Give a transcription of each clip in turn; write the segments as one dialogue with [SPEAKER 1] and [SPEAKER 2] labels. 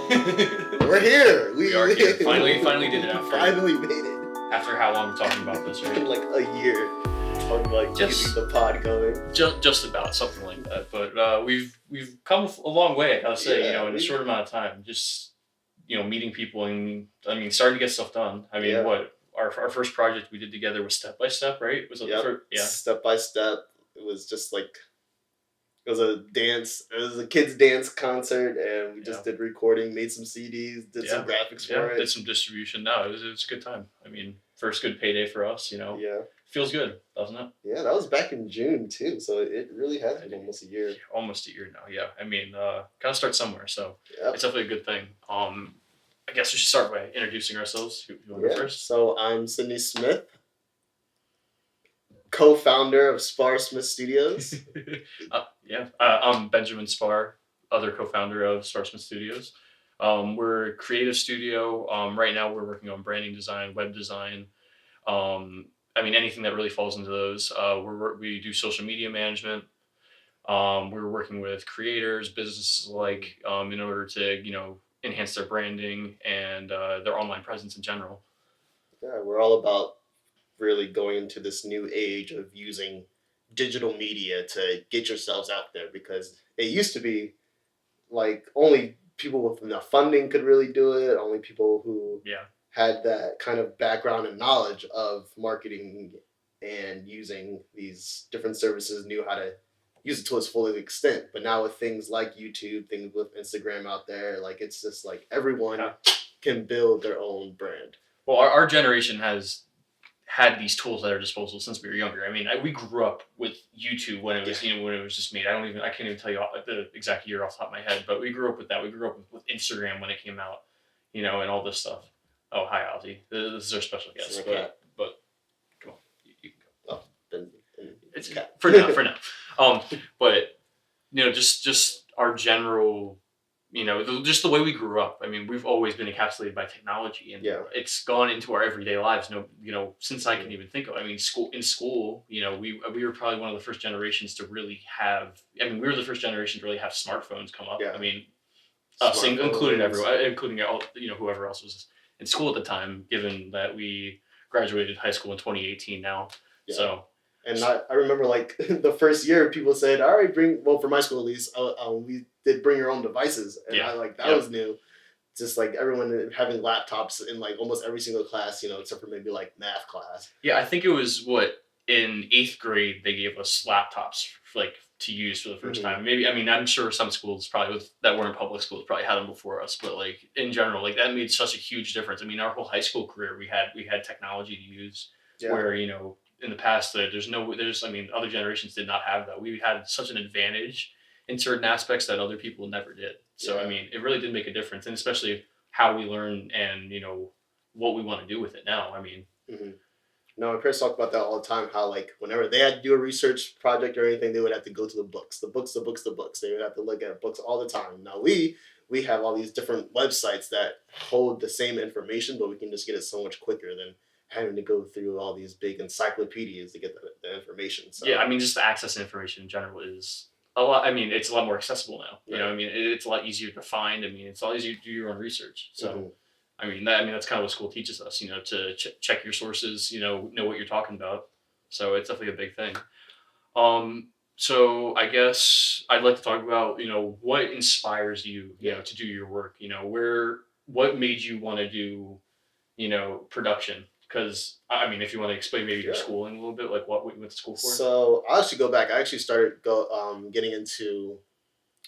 [SPEAKER 1] We're here.
[SPEAKER 2] We are here. Finally did it
[SPEAKER 1] Finally made it.
[SPEAKER 2] After how long talking about this, right?
[SPEAKER 1] Like a year. Talking like keeping the pod going.
[SPEAKER 2] Just about something like that. But we've come a long way, I gotta say. In a short amount of time. Just meeting people and starting to get stuff done. What our first project we did together was Step by Step, right? Was it the first? Yeah.
[SPEAKER 1] Step by Step. It was just like. It was a dance. It was a kids' dance concert, and we just did recording, made some CDs, did some graphics for it,
[SPEAKER 2] did some distribution. No, it was a good time. First good payday for us.
[SPEAKER 1] Yeah,
[SPEAKER 2] feels good, doesn't it?
[SPEAKER 1] Yeah, that was back in June too, so it really has been almost a year.
[SPEAKER 2] Almost a year now. Yeah, gotta start somewhere. So it's definitely a good thing. I guess we should start by introducing ourselves. You want to go first?
[SPEAKER 1] So I'm Sidney Smith, co-founder of Sbarsmith Studios.
[SPEAKER 2] I'm Benjamin Sbar, other co-founder of Sbarsmith Studios. We're a creative studio. Right now we're working on branding design, web design. Anything that really falls into those. We do social media management. We're working with creators, businesses alike, in order to enhance their branding and their online presence in general.
[SPEAKER 1] Yeah, we're all about really going into this new age of using digital media to get yourselves out there, because it used to be like only people with enough funding could really do it. Only people who had that kind of background and knowledge of marketing and using these different services knew how to use it to its full extent. But now with things like YouTube, things with Instagram out there, like it's just like everyone can build their own brand.
[SPEAKER 2] Well, our generation has had these tools at our disposal since we were younger. We grew up with YouTube when it was when it was just made. I can't even tell you the exact year off the top of my head, but we grew up with that. We grew up with Instagram when it came out, and all this stuff. Oh, hi, Ozzy. This is our special guest. But come on, you can go.
[SPEAKER 1] Oh, then
[SPEAKER 2] it's for now. But just our general. Just the way we grew up. We've always been encapsulated by technology, and it's gone into our everyday lives. Since I can even think of. In school, we were probably one of the first generations to really have. We were the first generation to really have smartphones come up.
[SPEAKER 1] Yeah.
[SPEAKER 2] Us, including everyone, including all, whoever else was in school at the time. Given that we graduated high school in 2018 now, so.
[SPEAKER 1] And I remember like the first year, people said, "All right, for my school at least, we did bring your own devices," and that was new. Just like everyone having laptops in like almost every single class, except for maybe like math class.
[SPEAKER 2] Yeah, I think it was in 8th grade they gave us laptops to use for the first time. Maybe I'm sure some schools probably that weren't public schools probably had them before us, but like in general, like that made such a huge difference. Our whole high school career we had technology to use where in the past, other generations did not have that. We had such an advantage in certain aspects that other people never did. So, it really did make a difference, and especially how we learn and, what we want to do with it now.
[SPEAKER 1] No, my parents talk about that all the time, how like whenever they had to do a research project or anything, they would have to go to the books. They would have to look at books all the time. Now we have all these different websites that hold the same information, but we can just get it so much quicker than having to go through all these big encyclopedias to get the information. So
[SPEAKER 2] just the access to information in general is a lot. It's a lot more accessible now. It's a lot easier to find. It's a lot easier to do your own research. So, that's kind of what school teaches us. To check your sources. Know what you're talking about. So it's definitely a big thing. So I guess I'd like to talk about what inspires you to do your work. What made you want to do production. Because, if you want to explain maybe your schooling a little bit, like what you went to school for?
[SPEAKER 1] So, I'll actually go back. I actually started getting into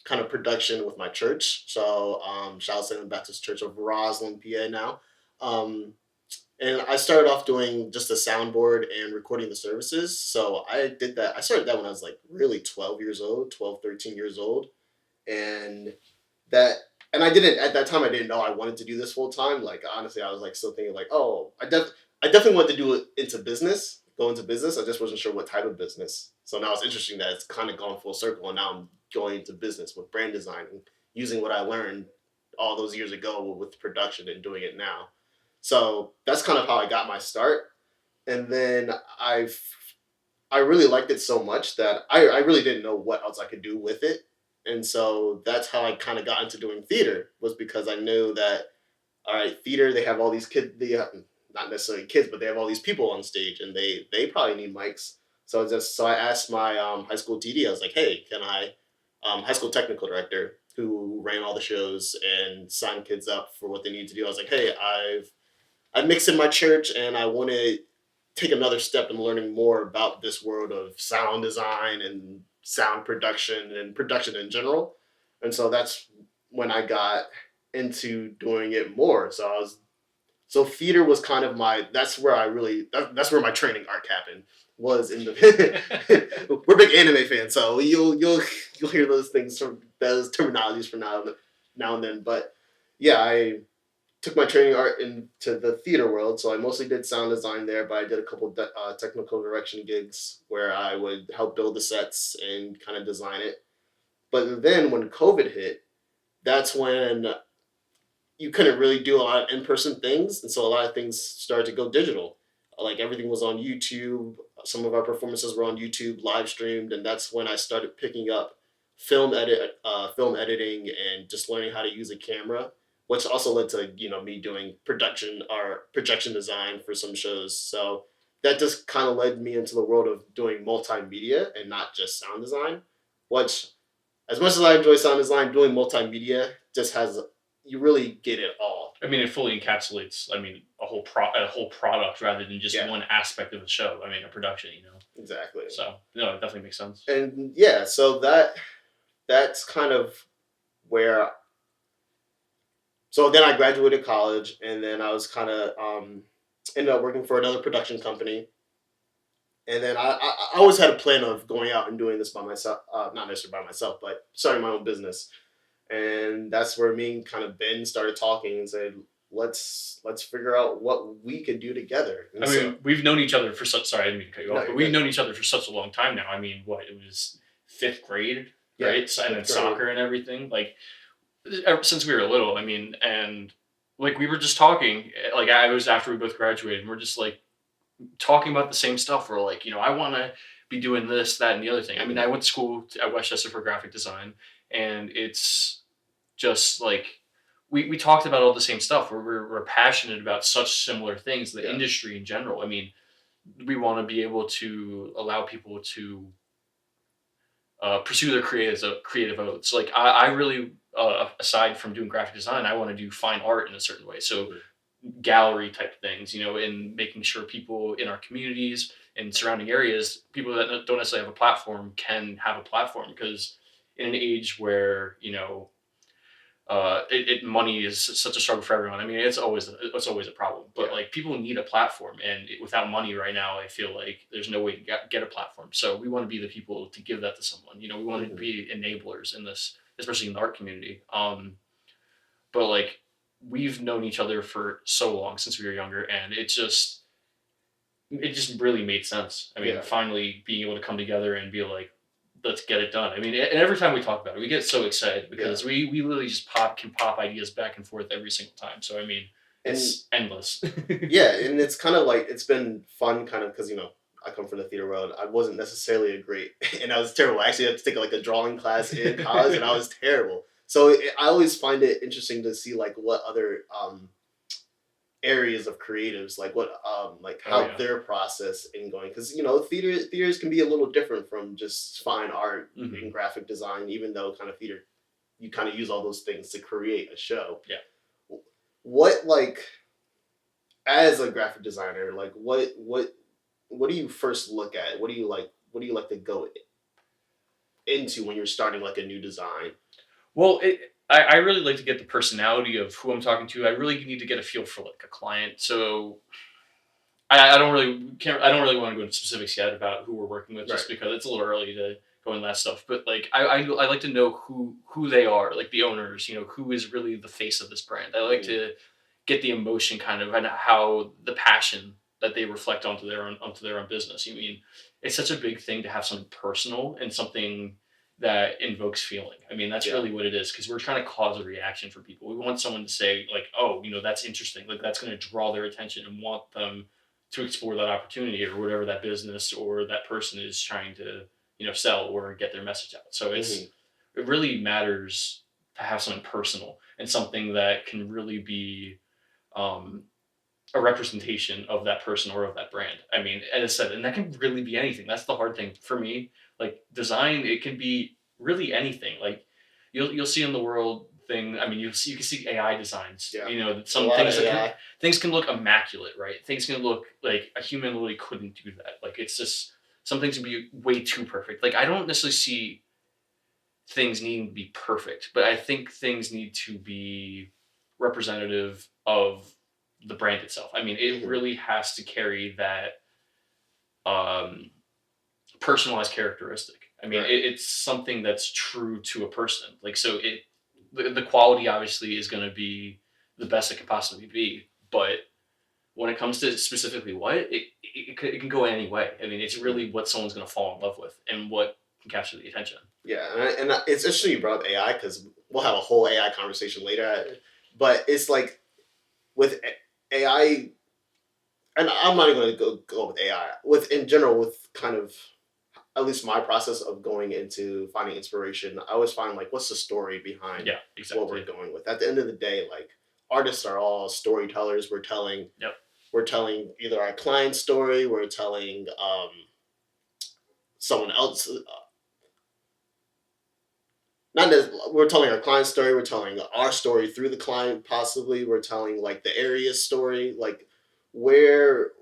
[SPEAKER 1] kind of production with my church. So, shout out to the Baptist Church of Roslyn, PA now. And I started off doing just a soundboard and recording the services. So, I did that. I started that when I was like really 13 years old. And I didn't, at that time, I didn't know I wanted to do this full time. Like, honestly, I was like still thinking like, oh, I definitely wanted to go into business. I just wasn't sure what type of business. So now it's interesting that it's kind of gone full circle, and now I'm going into business with brand design and using what I learned all those years ago with production and doing it now. So that's kind of how I got my start. And then I really liked it so much that I really didn't know what else I could do with it. And so that's how I kind of got into doing theater, was because I knew that, all right, theater, they have all these kids, not necessarily kids, but they have all these people on stage, and they probably need mics. So I asked my high school TD. I was like, hey, can I, high school technical director who ran all the shows and signed kids up for what they need to do. I was like, hey, I mix in my church, and I want to take another step in learning more about this world of sound design and sound production and production in general. And so that's when I got into doing it more. So theater was kind of that's where that's where my training arc happened, was in the we're big anime fans, so you'll hear those things from those terminologies from now and then. But yeah, I took my training art into the theater world, so I mostly did sound design there, but I did a couple technical direction gigs where I would help build the sets and kind of design it. But then when COVID hit, that's when you couldn't really do a lot of in-person things, and so a lot of things started to go digital. Like everything was on YouTube. Some of our performances were on YouTube, live streamed, and that's when I started picking up film editing, and just learning how to use a camera, which also led to me doing production or projection design for some shows. So that just kind of led me into the world of doing multimedia and not just sound design, which, as much as I enjoy sound design, doing multimedia just has, you really get it all.
[SPEAKER 2] I mean, it fully encapsulates. I mean, a whole product rather than just
[SPEAKER 1] Yeah,
[SPEAKER 2] one aspect of a show. I mean, a production.
[SPEAKER 1] exactly.
[SPEAKER 2] So no, it definitely makes sense.
[SPEAKER 1] And yeah, so that's kind of where. So then I graduated college, and then I was kind of ended up working for another production company. And then I always had a plan of going out and doing this by myself, not necessarily by myself, but starting my own business. And that's where me and kind of Ben started talking and said, let's figure out what we could do together. And
[SPEAKER 2] I
[SPEAKER 1] so,
[SPEAKER 2] mean, we've known each other for such. Sorry, I didn't mean to cut you
[SPEAKER 1] no,
[SPEAKER 2] off, but
[SPEAKER 1] you're
[SPEAKER 2] we've
[SPEAKER 1] good.
[SPEAKER 2] known each other for such a long time now. I mean, what it was fifth grade,
[SPEAKER 1] Yeah,
[SPEAKER 2] right? And then
[SPEAKER 1] fifth grade.
[SPEAKER 2] soccer and everything. Like ever since we were little. I mean, and like we were just talking. Like I was after we both graduated, and we're just like talking about the same stuff. We're like, I want to be doing this, that, and the other thing. I mean, I went to school at Westchester for graphic design, and it's just like we talked about all the same stuff. We're passionate about such similar things, the
[SPEAKER 1] Yeah.
[SPEAKER 2] industry in general. I mean, we want to be able to allow people to pursue their creative oaths. Like I really, aside from doing graphic design, I want to do fine art in a certain way. So gallery type things, and making sure people in our communities and surrounding areas, people that don't necessarily have a platform, can have a platform. Because in an age where money is such a struggle for everyone. I mean, it's always a problem. But
[SPEAKER 1] Yeah.
[SPEAKER 2] like people need a platform, and without money right now, I feel like there's no way to get a platform. So we want to be the people to give that to someone. We want to be enablers in this, especially in the art community. But like we've known each other for so long since we were younger, and it just really made sense. I mean,
[SPEAKER 1] Yeah.
[SPEAKER 2] finally being able to come together and be like, let's get it done. I mean, and every time we talk about it, we get so excited because we literally just can pop ideas back and forth every single time. So I mean, it's endless.
[SPEAKER 1] Yeah, and it's kind of like, it's been fun, kind of, because I come from the theater world. I wasn't necessarily a great, and I was terrible. I actually had to take like a drawing class in college, and I was terrible. So I always find it interesting to see like what other areas of creatives, like what like how
[SPEAKER 2] yeah.
[SPEAKER 1] their process in going, because theaters can be a little different from just fine art and graphic design, even though kind of theater, you kind of use all those things to create a show.
[SPEAKER 2] Yeah.
[SPEAKER 1] What, like, as a graphic designer, like what do you first look at? What do you like to go into when you're starting like a new design?
[SPEAKER 2] Well, I really like to get the personality of who I'm talking to. I really need to get a feel for like a client. So I don't really want to go into specifics yet about who we're working with, just because it's a little early to go into that stuff. But like I like to know who they are, like the owners. Who is really the face of this brand. I like to get the emotion kind of, and how the passion that they reflect onto their own business. I mean, it's such a big thing to have something personal and something that invokes feeling. I mean, that's really what it is, because we're trying to cause a reaction for people. We want someone to say like, oh, that's interesting. Like that's going to draw their attention and want them to explore that opportunity or whatever that business or that person is trying to sell or get their message out. So it really matters to have something personal and something that can really be um, a representation of that person or of that brand. I mean, as I said, and that can really be anything. That's the hard thing for me. Like design, it can be really anything. Like you'll see in the world thing. I mean, you can see AI designs.
[SPEAKER 1] Yeah,
[SPEAKER 2] You know,
[SPEAKER 1] a
[SPEAKER 2] some
[SPEAKER 1] lot of
[SPEAKER 2] things that
[SPEAKER 1] AI.
[SPEAKER 2] things can look immaculate, right? Things can look like a human literally couldn't do that. Like it's just some things can be way too perfect. Like I don't necessarily see things needing to be perfect, but I think things need to be representative of the brand itself. I mean, it
[SPEAKER 1] Hmm.
[SPEAKER 2] really has to carry that um, personalized characteristic. I mean,
[SPEAKER 1] Right.
[SPEAKER 2] it's something that's true to a person. Like, so the quality obviously is going to be the best it could possibly be, but when it comes to specifically what it can go any way. I mean, it's
[SPEAKER 1] Hmm.
[SPEAKER 2] really what someone's going to fall in love with and what can capture the attention.
[SPEAKER 1] Yeah, it's interesting you brought up AI because we'll have a whole AI conversation later. But it's like with AI, and I'm not even going to go with AI. With in general, with kind of at least my process of going into finding inspiration, I always find like what's the story behind
[SPEAKER 2] Yeah,
[SPEAKER 1] what we're
[SPEAKER 2] exactly.
[SPEAKER 1] going with. At the end of the day, like artists are all storytellers.
[SPEAKER 2] Yep.
[SPEAKER 1] We're telling either our client's story, we're telling someone else. Not that we're telling our client's story, we're telling our story through the client. Possibly, we're telling like the area's story. Like where,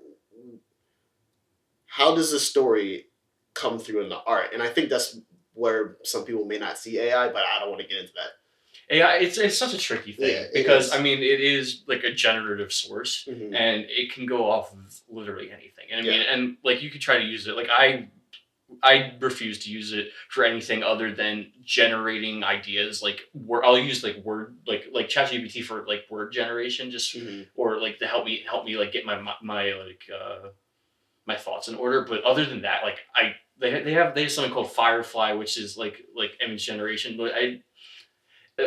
[SPEAKER 1] how does the story come through in the art? And I think that's where some people may not see AI, but I don't want to get into that.
[SPEAKER 2] AI, it's such a tricky
[SPEAKER 1] Yeah,
[SPEAKER 2] thing
[SPEAKER 1] it
[SPEAKER 2] because I
[SPEAKER 1] is.
[SPEAKER 2] mean it is like a generative source
[SPEAKER 1] Mm-hmm.
[SPEAKER 2] and it can go off of literally anything. And I
[SPEAKER 1] Yeah.
[SPEAKER 2] mean, and like you could try to use it. Like I refuse to use it for anything other than generating ideas. Like I'll use like word like ChatGPT for like word generation, just
[SPEAKER 1] Mm-hmm.
[SPEAKER 2] or like to help me like get my like my thoughts in order. But other than that, like they have something called Firefly, which is like image generation. But I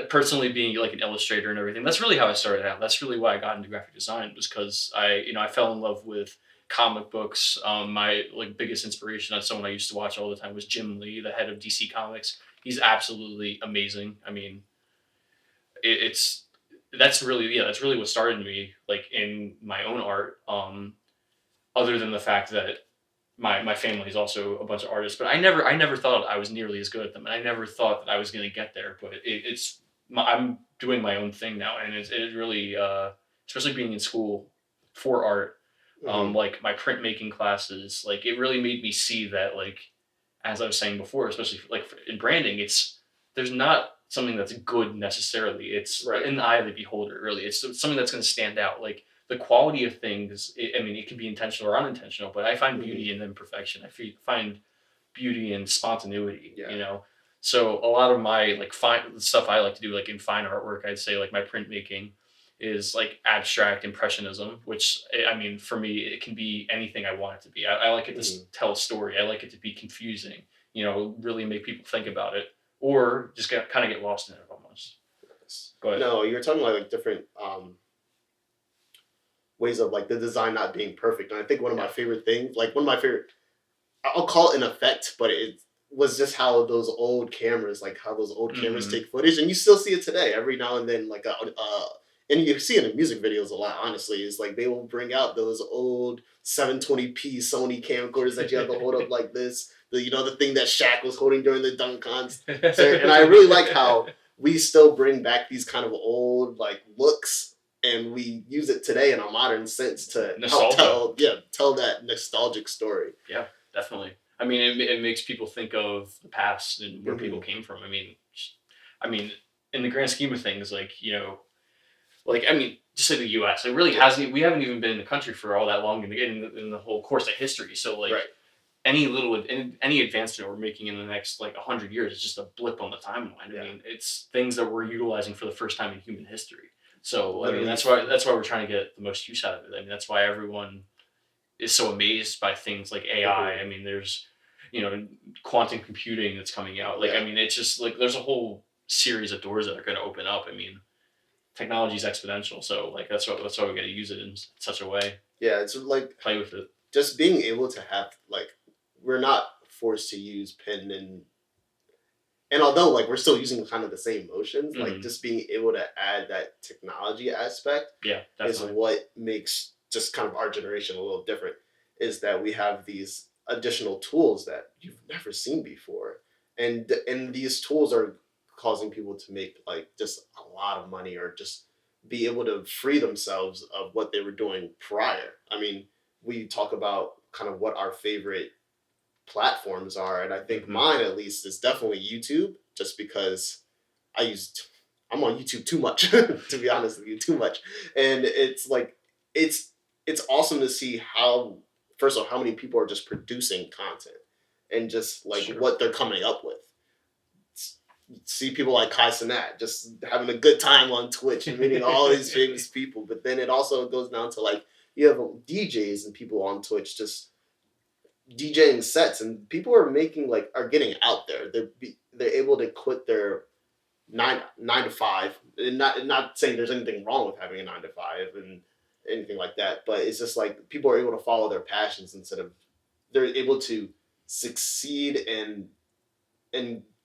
[SPEAKER 2] personally being like an illustrator and everything, that's really how I started out. That's really why I got into graphic design was because I fell in love with comic books. My like biggest inspiration on someone I used to watch all the time was Jim Lee, the head of DC Comics. He's absolutely amazing. I mean, it's that's really that's really what started me like in my own art. Other than the fact that my family is also a bunch of artists, but I never thought I was nearly as good at them, and I never thought that I was going to get there. But I'm doing my own thing now, and it really especially being in school for art,
[SPEAKER 1] Mm-hmm.
[SPEAKER 2] like my printmaking classes, like it really made me see that like as I was saying before, especially like in branding, it's there's not something that's good necessarily. It's
[SPEAKER 1] Right.
[SPEAKER 2] in the eye of the beholder. Really, it's something that's going to stand out. Like the quality of things. I mean, it can be intentional or unintentional, but I find
[SPEAKER 1] Mm-hmm.
[SPEAKER 2] beauty in imperfection. Find beauty in spontaneity.
[SPEAKER 1] Yeah.
[SPEAKER 2] You know, so a lot of my like fine stuff I like to do, like in fine artwork, I'd say like my printmaking is like abstract impressionism, which I mean, for me, it can be anything I want it to be. I like it to
[SPEAKER 1] Mm-hmm.
[SPEAKER 2] tell a story. I like it to be confusing. You know, really make people think about it, or just kind of get lost in it almost. But
[SPEAKER 1] No, you're talking about like different ways of like the design not being perfect. And I think one of my
[SPEAKER 2] yeah,
[SPEAKER 1] favorite things, like one of my favorite, I'll call it an effect, but it was just how those old cameras, like how those old cameras
[SPEAKER 2] hmm
[SPEAKER 1] take footage, and you still see it today. Every now and then, like and you see it in music videos a lot. Honestly, is like they will bring out those old 720p Sony camcorders that you have to hold up like this. The thing that Shaq was holding during the dunk concert, and I really like how we still bring back these kind of old like looks and we use it today in a modern sense to help
[SPEAKER 2] nostalgia.
[SPEAKER 1] tell that nostalgic story.
[SPEAKER 2] Yeah, definitely. I mean, it makes people think of the past and where people
[SPEAKER 1] Hmm.
[SPEAKER 2] came from. I mean, in the grand scheme of things, like like I mean, just say the U.S. It really
[SPEAKER 1] Yeah.
[SPEAKER 2] hasn't. We haven't even been in the country for all that long in the whole course of history. So like
[SPEAKER 1] Right.
[SPEAKER 2] any advancement we're making in the next like 100 years is just a blip on the timeline. I
[SPEAKER 1] Yeah.
[SPEAKER 2] mean, it's things that we're utilizing for the first time in human history. So I mean,
[SPEAKER 1] Literally.
[SPEAKER 2] that's why we're trying to get the most use out of it. I mean, that's why everyone is so amazed by things like AI.
[SPEAKER 1] Mhm.
[SPEAKER 2] I mean, there's quantum computing that's coming out. Like, I
[SPEAKER 1] Yeah.
[SPEAKER 2] mean, it's just like there's a whole series of doors that are going to open up. I mean, technology is exponential, so like that's why we got to use it in such a way,
[SPEAKER 1] Yeah. It's like
[SPEAKER 2] play with it.
[SPEAKER 1] just being able to have like we're not forced to use pen and And although like we're still using kind of the same motions, like
[SPEAKER 2] Hmm.
[SPEAKER 1] just being able to add that technology aspect
[SPEAKER 2] Yeah,
[SPEAKER 1] is
[SPEAKER 2] definitely.
[SPEAKER 1] what makes just kind of our generation a little different. Is that we have these additional tools that you've never seen before, and these tools are causing people to make like just a lot of money or just be able to free themselves of what they were doing prior. I mean, we talk about kind of what our favorite platforms are, and I think
[SPEAKER 2] Hmm.
[SPEAKER 1] mine at least is definitely YouTube, just because I used I'm on YouTube too much, to be honest with you, too much, and it's like it's it's awesome to see how first of all how many people are just producing content and just like
[SPEAKER 2] Sure.
[SPEAKER 1] what they're coming up with. See people like Kai Cenat just having a good time on Twitch and meeting all these famous people, but then it also goes down to like you have DJs and people on Twitch just DJing sets, and people are making like are getting out there. They're able to quit their nine to five, and not saying there's anything wrong with having a 9 to 5 and anything like that, but it's just like people are able to follow their passions instead of they're able to succeed and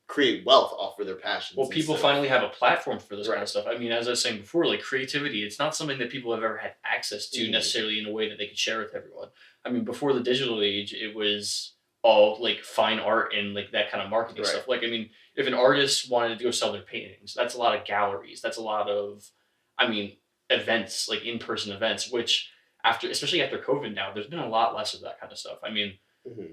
[SPEAKER 1] create wealth off of their
[SPEAKER 2] Well,
[SPEAKER 1] passions
[SPEAKER 2] people
[SPEAKER 1] instead of
[SPEAKER 2] finally have a platform for this kind
[SPEAKER 1] right.
[SPEAKER 2] of stuff. I mean, as I was saying before, like creativity, it's not something that people have ever had access to
[SPEAKER 1] Mm-hmm.
[SPEAKER 2] necessarily in a way that they could share with everyone. I mean, before the digital age, it was all like fine art and like that kind of marketing
[SPEAKER 1] Right.
[SPEAKER 2] stuff. Like, I mean, if an artist wanted to go sell their paintings, that's a lot of galleries. That's a lot of, I mean, events, like in person events, which after, especially after COVID now, there's been a lot less of that kind of stuff.
[SPEAKER 1] Mm-hmm.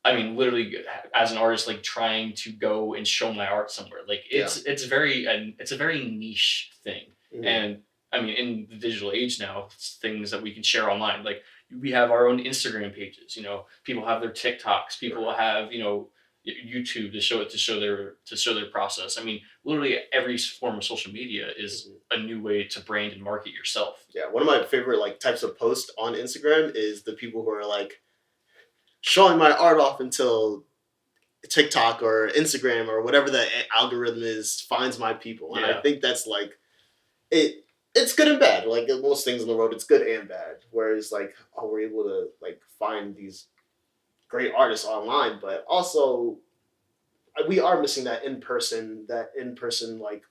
[SPEAKER 2] I mean, literally, as an artist, like trying to go and show my art somewhere, like
[SPEAKER 1] Yeah.
[SPEAKER 2] it's very and it's a very niche thing.
[SPEAKER 1] Mm-hmm.
[SPEAKER 2] And I mean, in the digital age now, it's things that we can share online. Like we have our own Instagram pages. You know, people have their TikToks. People
[SPEAKER 1] Right.
[SPEAKER 2] have YouTube to show it to show their process. I mean, literally every form of social media is
[SPEAKER 1] Mm-hmm.
[SPEAKER 2] a new way to brand and market yourself.
[SPEAKER 1] Yeah. One of my favorite like types of posts on Instagram is the people who are like showing my art off until TikTok or Instagram or whatever the algorithm is finds my people, and I
[SPEAKER 2] Yeah.
[SPEAKER 1] think that's like it. It's good and bad. Like most things in the world, it's good and bad. Whereas like, oh, we're able to like find these great artists online, but also we are missing that in person like,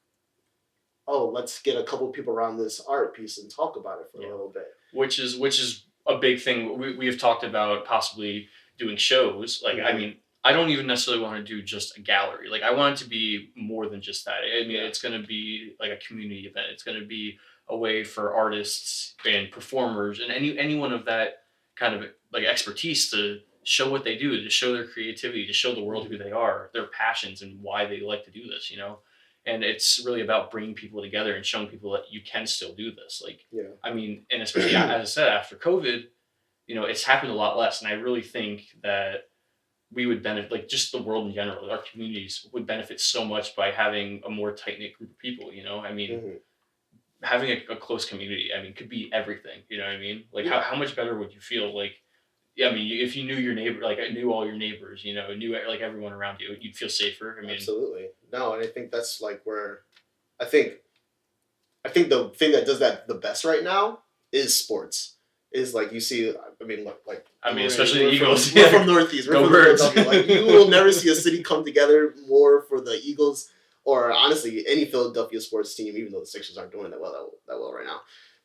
[SPEAKER 1] oh, let's get a couple people around this art piece and talk about it for a
[SPEAKER 2] Yeah.
[SPEAKER 1] little bit.
[SPEAKER 2] Which is a big thing. We have talked about possibly doing shows. Like, I
[SPEAKER 1] Mm-hmm.
[SPEAKER 2] mean, I don't even necessarily want to do just a gallery. Like, I want it to be more than just that. I mean,
[SPEAKER 1] Yeah.
[SPEAKER 2] it's going to be like a community event. It's going to be a way for artists and performers and anyone of that kind of like expertise to show what they do, to show their creativity, to show the world who
[SPEAKER 1] Mm-hmm.
[SPEAKER 2] they are, their passions, and why they like to do this. And it's really about bringing people together and showing people that you can still do this. Like, I mean, and especially as
[SPEAKER 1] Yeah.
[SPEAKER 2] I said, after COVID, it's happened a lot less. And I really think that we would benefit, like just the world in general, our communities would benefit so much by having a more tight knit group of people. I mean,
[SPEAKER 1] Mm-hmm.
[SPEAKER 2] having a close community, I mean, could be everything. You know what I mean? Like, how,
[SPEAKER 1] Yeah.
[SPEAKER 2] how much better would you feel? Like, yeah, I mean, if you knew your neighbor, like I knew all your neighbors, knew like everyone around you, you'd feel safer. I mean,
[SPEAKER 1] Absolutely. No, and I think that's like where I think I think the thing that does that the best right now is sports. Is like you see, I mean, look, like
[SPEAKER 2] especially the
[SPEAKER 1] we're from
[SPEAKER 2] Eagles.
[SPEAKER 1] we're
[SPEAKER 2] Yeah,
[SPEAKER 1] from Northeast, we're
[SPEAKER 2] go
[SPEAKER 1] from
[SPEAKER 2] birds.
[SPEAKER 1] Philadelphia. Like you will never see a city come together more for the Eagles or honestly any Philadelphia sports team, even though the Sixers aren't doing that well right now.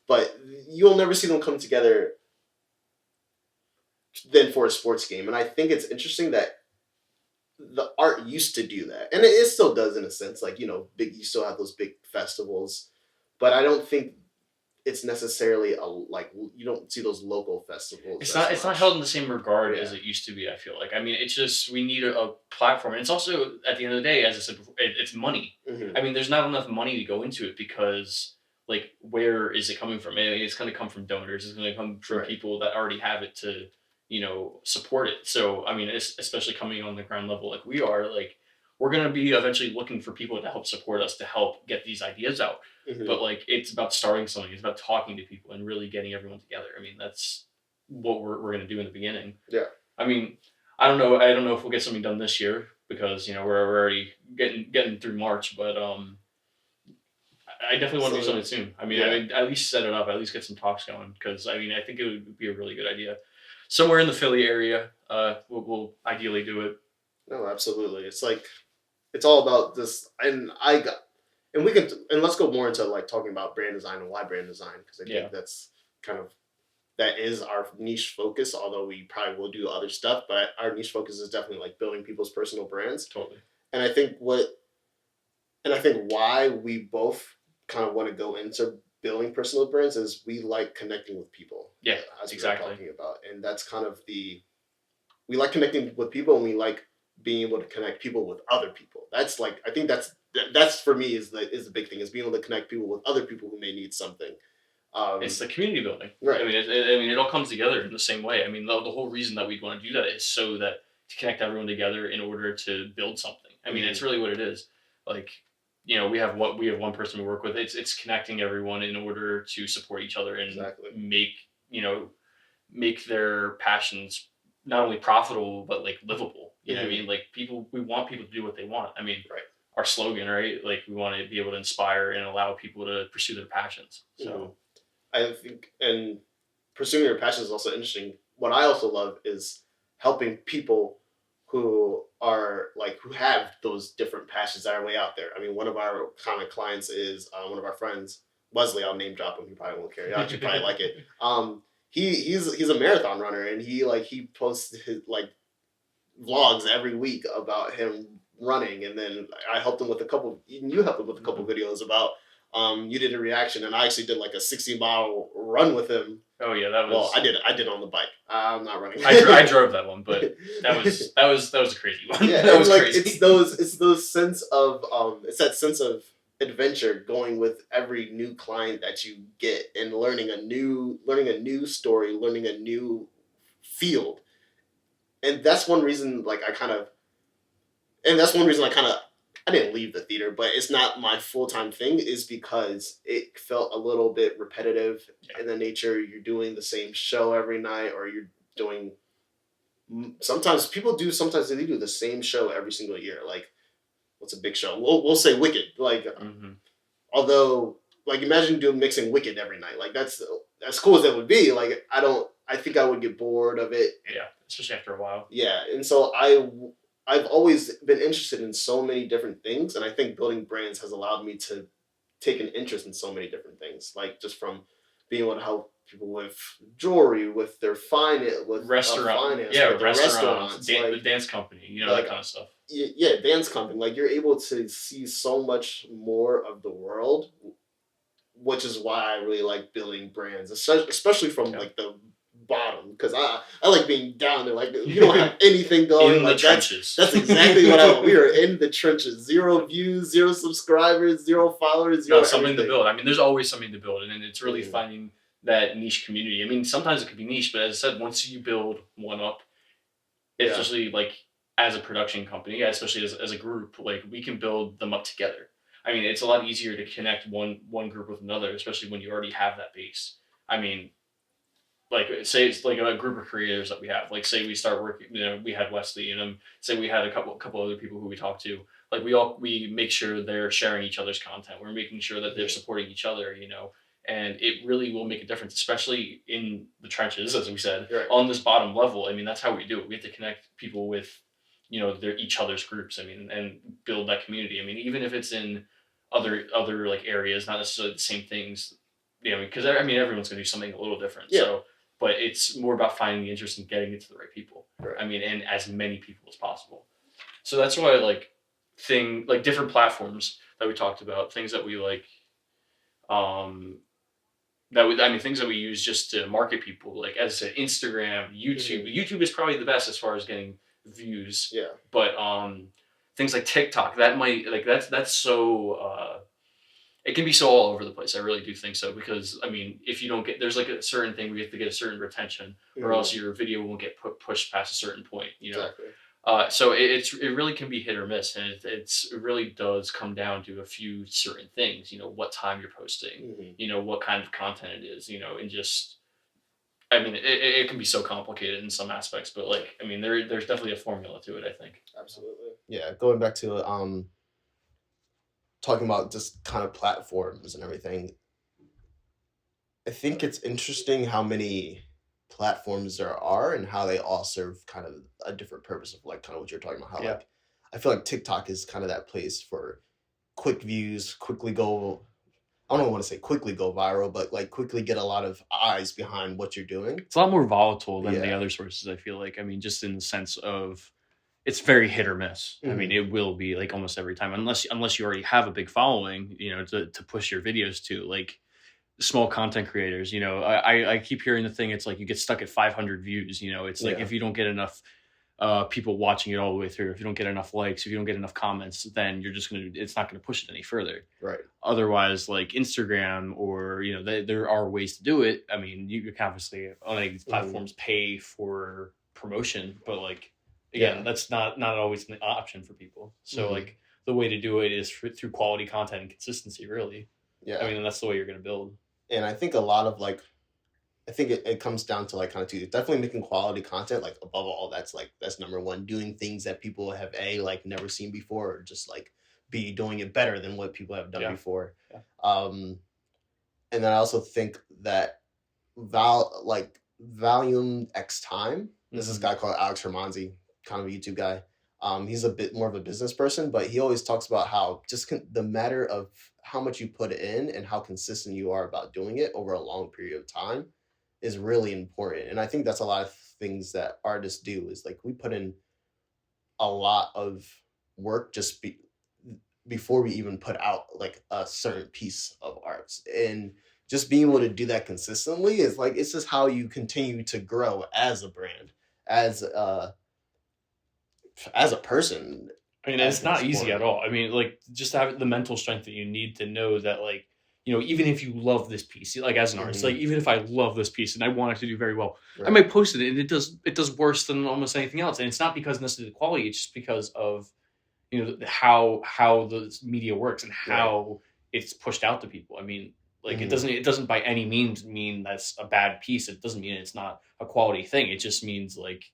[SPEAKER 1] But you'll never see them come together than for a sports game. And I think it's interesting that the art used to do that, and it still does in a sense. Like big you still have those big festivals, but I don't think it's necessarily a like you don't see those local festivals
[SPEAKER 2] It's
[SPEAKER 1] as
[SPEAKER 2] not held in
[SPEAKER 1] much.
[SPEAKER 2] the same regard
[SPEAKER 1] Yeah.
[SPEAKER 2] as it used to be. I feel like. I mean, it's just we need a platform, and it's also at the end of the day, as I said before, it's money.
[SPEAKER 1] Hmm.
[SPEAKER 2] I mean, there's not enough money to go into it because, like, where is it coming from? I mean, it's going to come from donors. It's going to come from
[SPEAKER 1] Right.
[SPEAKER 2] people that already have it to, support it. So, I mean, especially coming on the ground level like we are, like, we're going to be eventually looking for people to help support us to help get these ideas out.
[SPEAKER 1] Hmm.
[SPEAKER 2] But like, it's about starting something. It's about talking to people and really getting everyone together. I mean, that's what we're going to do in the beginning.
[SPEAKER 1] Yeah.
[SPEAKER 2] I mean, I don't know. I don't know if we'll get something done this year because we're already getting through March. But I definitely want to do
[SPEAKER 1] So
[SPEAKER 2] something soon. I
[SPEAKER 1] yeah.
[SPEAKER 2] mean, at least set it up. At least get some talks going because I mean, I think it would be a really good idea. Somewhere in the Philly area, we'll ideally do it.
[SPEAKER 1] No, absolutely. It's like it's all about this. And we can, and let's go more into like talking about brand design and why brand design, because I
[SPEAKER 2] Yeah,
[SPEAKER 1] think that's kind of that is our niche focus. Although we probably will do other stuff, but our niche focus is definitely like building people's personal brands.
[SPEAKER 2] totally.
[SPEAKER 1] And I think why we both kind of want to go into building personal brands is we like connecting with people,
[SPEAKER 2] Yeah,
[SPEAKER 1] as we were
[SPEAKER 2] exactly.
[SPEAKER 1] talking about, and that's kind of the we like connecting with people, and we like being able to connect people with other people. That's like I think that's for me is the big thing is being able to connect people with other people who may need something.
[SPEAKER 2] It's
[SPEAKER 1] Um,
[SPEAKER 2] the community building. I
[SPEAKER 1] right.
[SPEAKER 2] mean, I mean, it all comes together in the same way. I mean, the whole reason that we'd want to do that is so that to connect everyone together in order to build something. I mean, it's
[SPEAKER 1] Mm-hmm.
[SPEAKER 2] really what it is. Like, we have one person we work with. It's connecting everyone in order to support each other and
[SPEAKER 1] Exactly.
[SPEAKER 2] you know make their passions not only profitable but like livable. You know what I
[SPEAKER 1] Mm-hmm.
[SPEAKER 2] mean? Like people, we want people to do what they want. I mean,
[SPEAKER 1] Right.
[SPEAKER 2] our slogan, right? Like we want to be able to inspire and allow people to pursue their passions.
[SPEAKER 1] Mm-hmm.
[SPEAKER 2] So
[SPEAKER 1] I think, and pursuing your passion is also interesting. What I also love is helping people who are like who have those different passions that are way out there. I mean, one of our kind of clients is one of our friends, Wesley. I'll name drop him. He probably won't care. He actually probably like it. He's a marathon runner, and he posts his like vlogs every week about him running, and then I helped him with a couple. You helped him with a couple videos about. You did a reaction, and I actually did like a 60-mile run with him.
[SPEAKER 2] oh yeah, that
[SPEAKER 1] Well,
[SPEAKER 2] was
[SPEAKER 1] I did on the bike. I'm not running.
[SPEAKER 2] I drove that one, but that was a crazy one.
[SPEAKER 1] Yeah,
[SPEAKER 2] That
[SPEAKER 1] and
[SPEAKER 2] was
[SPEAKER 1] like
[SPEAKER 2] crazy.
[SPEAKER 1] it's those sense of it's that sense of adventure going with every new client that you get and learning a new story, learning a new field. And that's one reason like that's one reason I didn't leave the theater, but it's not my full time thing. Is because it felt a little bit repetitive
[SPEAKER 2] Yeah,
[SPEAKER 1] in the nature. You're doing the same show every night, or you're doing. Sometimes people do. Sometimes they do the same show every single year. Like what's a big show? We'll say Wicked. Like
[SPEAKER 2] hmm
[SPEAKER 1] although like imagine doing mixing Wicked every night. Like that's as cool as that would be. Like I don't. I think I would get bored of it.
[SPEAKER 2] yeah, especially after a while.
[SPEAKER 1] Yeah, and so I've always been interested in so many different things, and I think building brands has allowed me to take an interest in so many different things, like just from being able to help people with jewelry, with their finance,
[SPEAKER 2] Yeah,
[SPEAKER 1] with their
[SPEAKER 2] restaurants,
[SPEAKER 1] restaurants,
[SPEAKER 2] the dance company, that
[SPEAKER 1] like
[SPEAKER 2] kind of stuff.
[SPEAKER 1] yeah, dance company. Like you're able to see so much more of the world, which is why I really like building brands, especially from
[SPEAKER 2] Yeah.
[SPEAKER 1] like the bottom, because I like being down there. Like you don't have anything going.
[SPEAKER 2] In the
[SPEAKER 1] Like
[SPEAKER 2] trenches.
[SPEAKER 1] that's exactly what I want. We are in the trenches. Zero views, zero subscribers, zero followers,
[SPEAKER 2] No,
[SPEAKER 1] zero
[SPEAKER 2] something to
[SPEAKER 1] everything.
[SPEAKER 2] build. I mean, there's always something to build, and it's really
[SPEAKER 1] Mm,
[SPEAKER 2] finding that niche community. I mean, sometimes it could be niche, but as I said, once you build one up,
[SPEAKER 1] yeah,
[SPEAKER 2] especially like as a production company, especially as a group, like we can build them up together. I mean, it's a lot easier to connect one group with another, especially when you already have that base. I mean, like say it's like a group of creators that we have. Like say we start working, we had Wesley, and say we had a couple other people who we talked to. Like we make sure they're sharing each other's content. We're making sure that they're
[SPEAKER 1] mm,
[SPEAKER 2] supporting each other. And it really will make a difference, especially in the trenches, as we said,
[SPEAKER 1] right.
[SPEAKER 2] on this bottom level. I mean, that's how we do it. We have to connect people with, their each other's groups. I mean, and build that community. I mean, even if it's in other like areas, not necessarily the same things. Because I mean, everyone's gonna do something a little different.
[SPEAKER 1] Yeah,
[SPEAKER 2] So, but it's more about finding the interest and getting it to the right people.
[SPEAKER 1] right.
[SPEAKER 2] I mean, and as many people as possible. So that's why like different platforms that we talked about, things that we like, um, I mean, things that we use just to market people, like as I said, Instagram, YouTube.
[SPEAKER 1] Hmm.
[SPEAKER 2] YouTube is probably the best as far as getting views,
[SPEAKER 1] Yeah,
[SPEAKER 2] but things like TikTok, that might like that's so it can be so all over the place. I really do think so because I mean, if you don't get there's like a certain thing where you have to get a certain retention, or
[SPEAKER 1] hmm,
[SPEAKER 2] else your video won't get pushed past a certain point.
[SPEAKER 1] exactly.
[SPEAKER 2] So it really can be hit or miss, and it really does come down to a few certain things. What time you're posting,
[SPEAKER 1] Hmm.
[SPEAKER 2] what kind of content it is, and just I mean, it can be so complicated in some aspects, but like I mean, there's definitely a formula to it. I think.
[SPEAKER 1] Absolutely. Yeah, going back to talking about just kind of platforms and everything. I think it's interesting how many platforms there are and how they all serve kind of a different purpose of like kind of what you're talking about. How
[SPEAKER 2] Yeah.
[SPEAKER 1] like I feel like TikTok is kind of that place for quick views, quickly go. I don't want to say quickly go viral, but like quickly get a lot of eyes behind what you're doing.
[SPEAKER 2] It's a lot more volatile than the
[SPEAKER 1] Yeah.
[SPEAKER 2] other sources, I feel like. I mean, just in the sense of it's very hit or miss. I mean,
[SPEAKER 1] Hmm.
[SPEAKER 2] it will be like almost every time, unless you already have a big following, to push your videos to. Like small content creators, I keep hearing the thing. It's like you get stuck at 500 views. It's like
[SPEAKER 1] Yeah.
[SPEAKER 2] if you don't get enough people watching it all the way through, if you don't get enough likes, if you don't get enough comments, then it's not gonna push it any further.
[SPEAKER 1] Right.
[SPEAKER 2] Otherwise, like Instagram, or there are ways to do it. I mean, you can obviously on any of these platforms pay for promotion, but like again,
[SPEAKER 1] Yeah.
[SPEAKER 2] that's not always an option for people. So
[SPEAKER 1] Mhm.
[SPEAKER 2] like the way to do it is through quality content and consistency, really.
[SPEAKER 1] Yeah.
[SPEAKER 2] I mean, that's the way you're going to build.
[SPEAKER 1] And I think a lot of like, I think it comes down to like kind of two, definitely making quality content, like above all, that's number one. Doing things that people have like never seen before, or just like be doing it better than what people have done
[SPEAKER 2] Yeah.
[SPEAKER 1] before.
[SPEAKER 2] Yeah.
[SPEAKER 1] And then I also think that volume X time. There's this guy called Alex Hermanzi, kind of a YouTube guy. He's a bit more of a business person, but he always talks about how just the matter of how much you put in and how consistent you are about doing it over a long period of time is really important. And I think that's a lot of things that artists do, is like we put in a lot of work before we even put out like a certain piece of art. And just being able to do that consistently is like, it's just how you continue to grow as a brand, as a person.
[SPEAKER 2] I mean, it's not easy at all. I mean, like just to have the mental strength that you need to know that, like, even if you love this piece, like as an artist, like even if I love this piece and I want it to do very well, I might post it and it does worse than almost anything else. And it's not because necessarily the quality; it's just because of how the media works and how it's pushed out to people. I mean, like it doesn't by any means mean that's a bad piece. It doesn't mean it's not a quality thing. It just means like,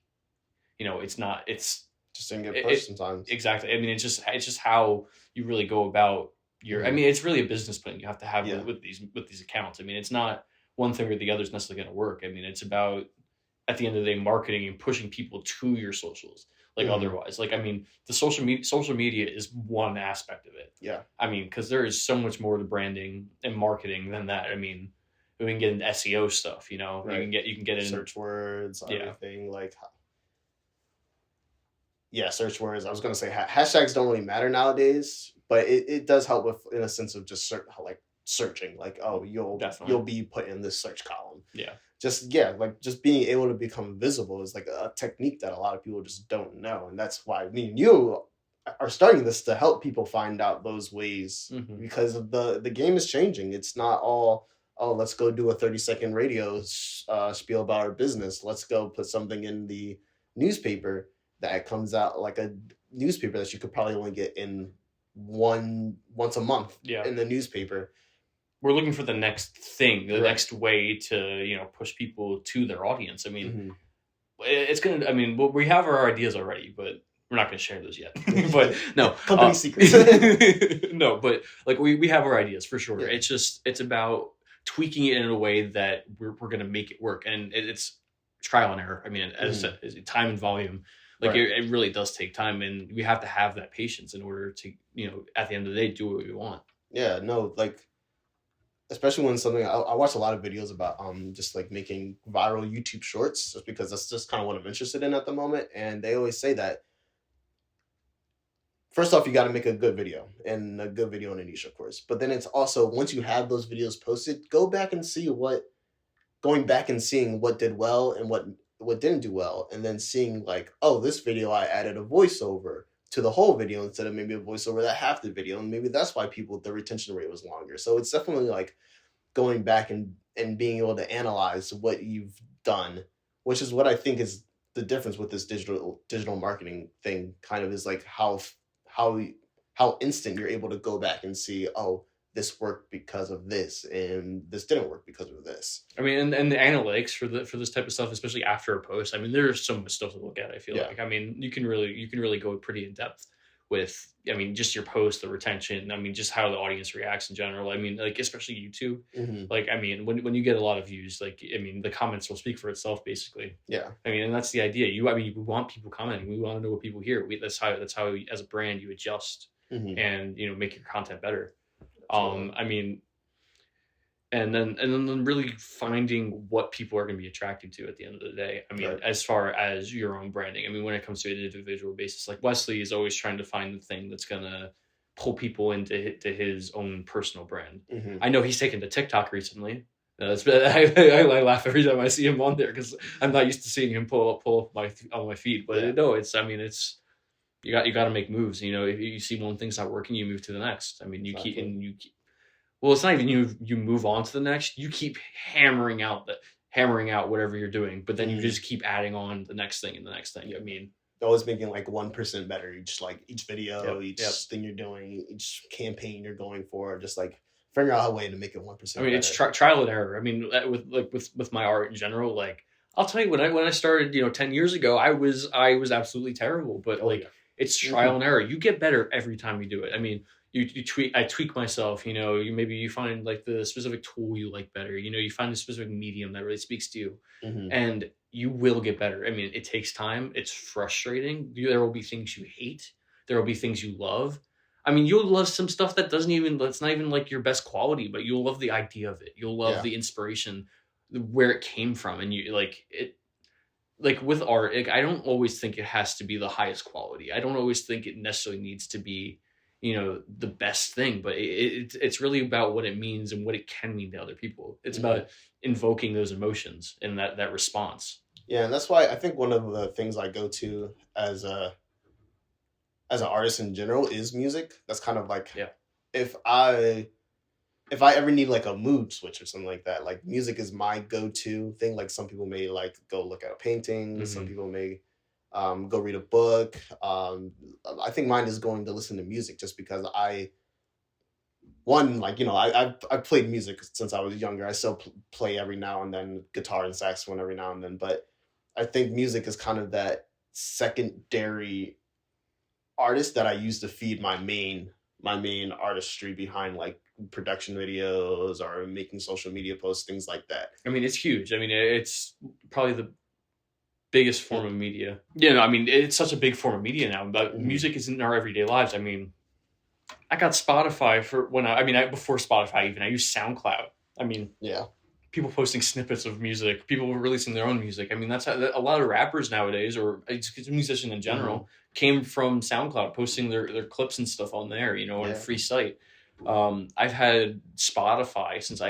[SPEAKER 2] it's not. It's
[SPEAKER 1] just didn't get pushed sometimes.
[SPEAKER 2] Exactly. I mean, it's just how you really go about your. I mean, it's really a business plan you have to have with these accounts. I mean, it's not one thing or the other is necessarily going to work. I mean, it's about at the end of the day marketing and pushing people to your socials. Like otherwise, like I mean, the social media is one aspect of it.
[SPEAKER 1] Yeah.
[SPEAKER 2] I mean, because there is so much more to branding and marketing than that. I mean, we can get into SEO stuff. You can get in
[SPEAKER 1] search words, everything like. Yeah, search words. I was gonna say hashtags don't really matter nowadays, but it does help with, in a sense of just searching. Like, oh, you'll be put in this search column.
[SPEAKER 2] Yeah.
[SPEAKER 1] Just being able to become visible is like a technique that a lot of people just don't know, and that's why me and you are starting this to help people find out those ways, because of the game is changing. It's not all, oh, let's go do a 30-second radio spiel about our business. Let's go put something in the newspaper that comes out, like a newspaper that you could probably only get in once a month in the newspaper.
[SPEAKER 2] We're looking for the next thing, the next way to, push people to their audience. I mean, it's going to, I mean, we have our ideas already, but we're not going to share those yet. But no.
[SPEAKER 1] Company secrets.
[SPEAKER 2] No, but like we have our ideas for sure. Yeah. It's about tweaking it in a way that we're going to make it work. And it's trial and error. I mean, as I said, time and volume. Like it really does take time, and we have to have that patience in order to, at the end of the day, do what we want.
[SPEAKER 1] Yeah, no, like, especially when something, I watch a lot of videos about just like making viral YouTube shorts, just because that's just kind of what I'm interested in at the moment. And they always say that, first off, you got to make a good video, and a good video in a niche, of course. But then it's also, once you have those videos posted, going back and seeing what did well and what didn't do well, and then seeing like, oh, this video I added a voiceover to the whole video instead of maybe a voiceover that half the video, and maybe that's why the retention rate was longer. So it's definitely like going back and being able to analyze what you've done, which is what I think is the difference with this digital marketing thing. Kind of is like how instant you're able to go back and see, oh, this worked because of this, and this didn't work because of this.
[SPEAKER 2] I mean, and the analytics for this type of stuff, especially after a post. I mean, there's so much stuff to look at. I feel like, I mean, you can really go pretty in depth with, I mean, just your post, the retention, I mean, just how the audience reacts in general. I mean, like, especially YouTube.
[SPEAKER 1] Hmm.
[SPEAKER 2] Like, I mean, when you get a lot of views, like, I mean, the comments will speak for itself, basically.
[SPEAKER 1] Yeah.
[SPEAKER 2] I mean, and that's the idea. I mean, we want people commenting. We want to know what people hear. That's how as a brand, you adjust
[SPEAKER 1] Hmm.
[SPEAKER 2] and, make your content better.
[SPEAKER 1] Absolutely.
[SPEAKER 2] I mean, and then really finding what people are going to be attracted to at the end of the day. I mean,
[SPEAKER 1] Right.
[SPEAKER 2] as far as your own branding, I mean, when it comes to an individual basis, like Wesley is always trying to find the thing that's going to pull people to his own personal brand.
[SPEAKER 1] Hmm.
[SPEAKER 2] I know he's taken to TikTok recently. I laugh every time I see him on there because I'm not used to seeing him pull up on my feed. But
[SPEAKER 1] Yeah.
[SPEAKER 2] no, I mean, it's you got to make moves. If you see one thing's not working, you move to the next. I mean,
[SPEAKER 1] Exactly.
[SPEAKER 2] well, it's not even you move on to the next. You keep hammering out whatever you're doing, but then you
[SPEAKER 1] Hmm.
[SPEAKER 2] just keep adding on the next thing and the next thing.
[SPEAKER 1] Yeah.
[SPEAKER 2] I mean,
[SPEAKER 1] Always making like 1% better each video,
[SPEAKER 2] yep,
[SPEAKER 1] each
[SPEAKER 2] yep.
[SPEAKER 1] thing you're doing, each campaign you're going for, just like figure out a way to make it
[SPEAKER 2] I
[SPEAKER 1] 1%
[SPEAKER 2] mean, it's
[SPEAKER 1] better.
[SPEAKER 2] trial and error. I mean, with my art in general, like I'll tell you when I started, 10 years ago, I was absolutely terrible, but
[SPEAKER 1] Oh
[SPEAKER 2] like
[SPEAKER 1] yeah.
[SPEAKER 2] it's
[SPEAKER 1] Hmm.
[SPEAKER 2] trial and error. You get better every time you do it. I mean, I tweak myself. You find like the specific tool you like better. You find a specific medium that really speaks to you,
[SPEAKER 1] Hmm.
[SPEAKER 2] and you will get better. I mean, it takes time. It's frustrating. There will be things you hate. There will be things you love. I mean, you'll love some stuff that's not even like your best quality, but you'll love the idea of it. You'll love
[SPEAKER 1] Yeah.
[SPEAKER 2] the inspiration, where it came from, and you like it. Like with art, like, I don't always think it has to be the highest quality. I don't always think it necessarily needs to be, the best thing. But it's really about what it means and what it can mean to other people. It's
[SPEAKER 1] Hmm.
[SPEAKER 2] about invoking those emotions and that response.
[SPEAKER 1] Yeah, and that's why I think one of the things I go to as an artist in general is music. That's kind of like
[SPEAKER 2] Yeah.
[SPEAKER 1] if I if I ever need like a mood switch or something like that, like music is my go-to thing. Like some people may like go look at a painting, some
[SPEAKER 2] Hmm.
[SPEAKER 1] people may go read a book. I think mine is going to listen to music just because like I've played music since I was younger. I still play every now and then guitar and saxophone every now and then, but I think music is kind of that secondary artist that I use to feed my main artistry behind like production videos or making social media posts, things like that.
[SPEAKER 2] I mean, it's huge. I mean, it's probably the biggest form
[SPEAKER 1] Mm-hmm.
[SPEAKER 2] of media. I mean, it's such a big form of media now. But music is in our everyday lives. I mean, I got Spotify for before Spotify even, I used SoundCloud. I mean,
[SPEAKER 1] Yeah.
[SPEAKER 2] people posting snippets of music, people releasing their own music. I mean, that's how a lot of rappers nowadays, or musicians in
[SPEAKER 1] Mm-hmm.
[SPEAKER 2] general, came from SoundCloud, posting their clips and stuff on there, on a
[SPEAKER 1] Yeah.
[SPEAKER 2] free site. I've had Spotify since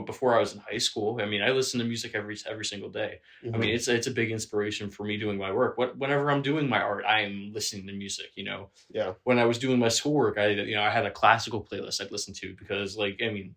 [SPEAKER 2] before I was in high school. I mean, I listen to music every single day. I
[SPEAKER 1] Mm-hmm.
[SPEAKER 2] mean, it's a big inspiration for me doing my work. Whenever I'm doing my art, I am listening to music.
[SPEAKER 1] Yeah.
[SPEAKER 2] When I was doing my schoolwork, I had a classical playlist I'd listen to because, like, I mean,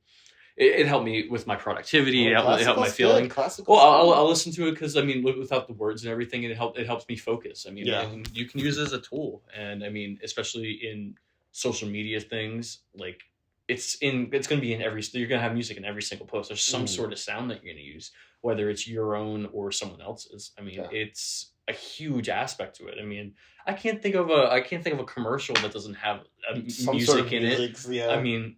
[SPEAKER 2] it helped me with my productivity.
[SPEAKER 1] Oh,
[SPEAKER 2] It helped my
[SPEAKER 1] classical's good.
[SPEAKER 2] feeling. Well,
[SPEAKER 1] Classical's
[SPEAKER 2] I'll,
[SPEAKER 1] good.
[SPEAKER 2] I'll listen to it because, I mean, without the words and everything, it helps me focus. I mean,
[SPEAKER 1] Yeah.
[SPEAKER 2] and you can use it as a tool, and I mean, especially in social media things, like it's going to be in you're going to have music in every single post. There's some
[SPEAKER 1] Mm-hmm.
[SPEAKER 2] sort of sound that you're going to use, whether it's your own or someone else's. I mean,
[SPEAKER 1] Yeah.
[SPEAKER 2] it's a huge aspect to it. I mean, I can't think of a commercial that doesn't have
[SPEAKER 1] Some sort
[SPEAKER 2] music
[SPEAKER 1] of
[SPEAKER 2] in it.
[SPEAKER 1] music.
[SPEAKER 2] I
[SPEAKER 1] Yeah.
[SPEAKER 2] mean,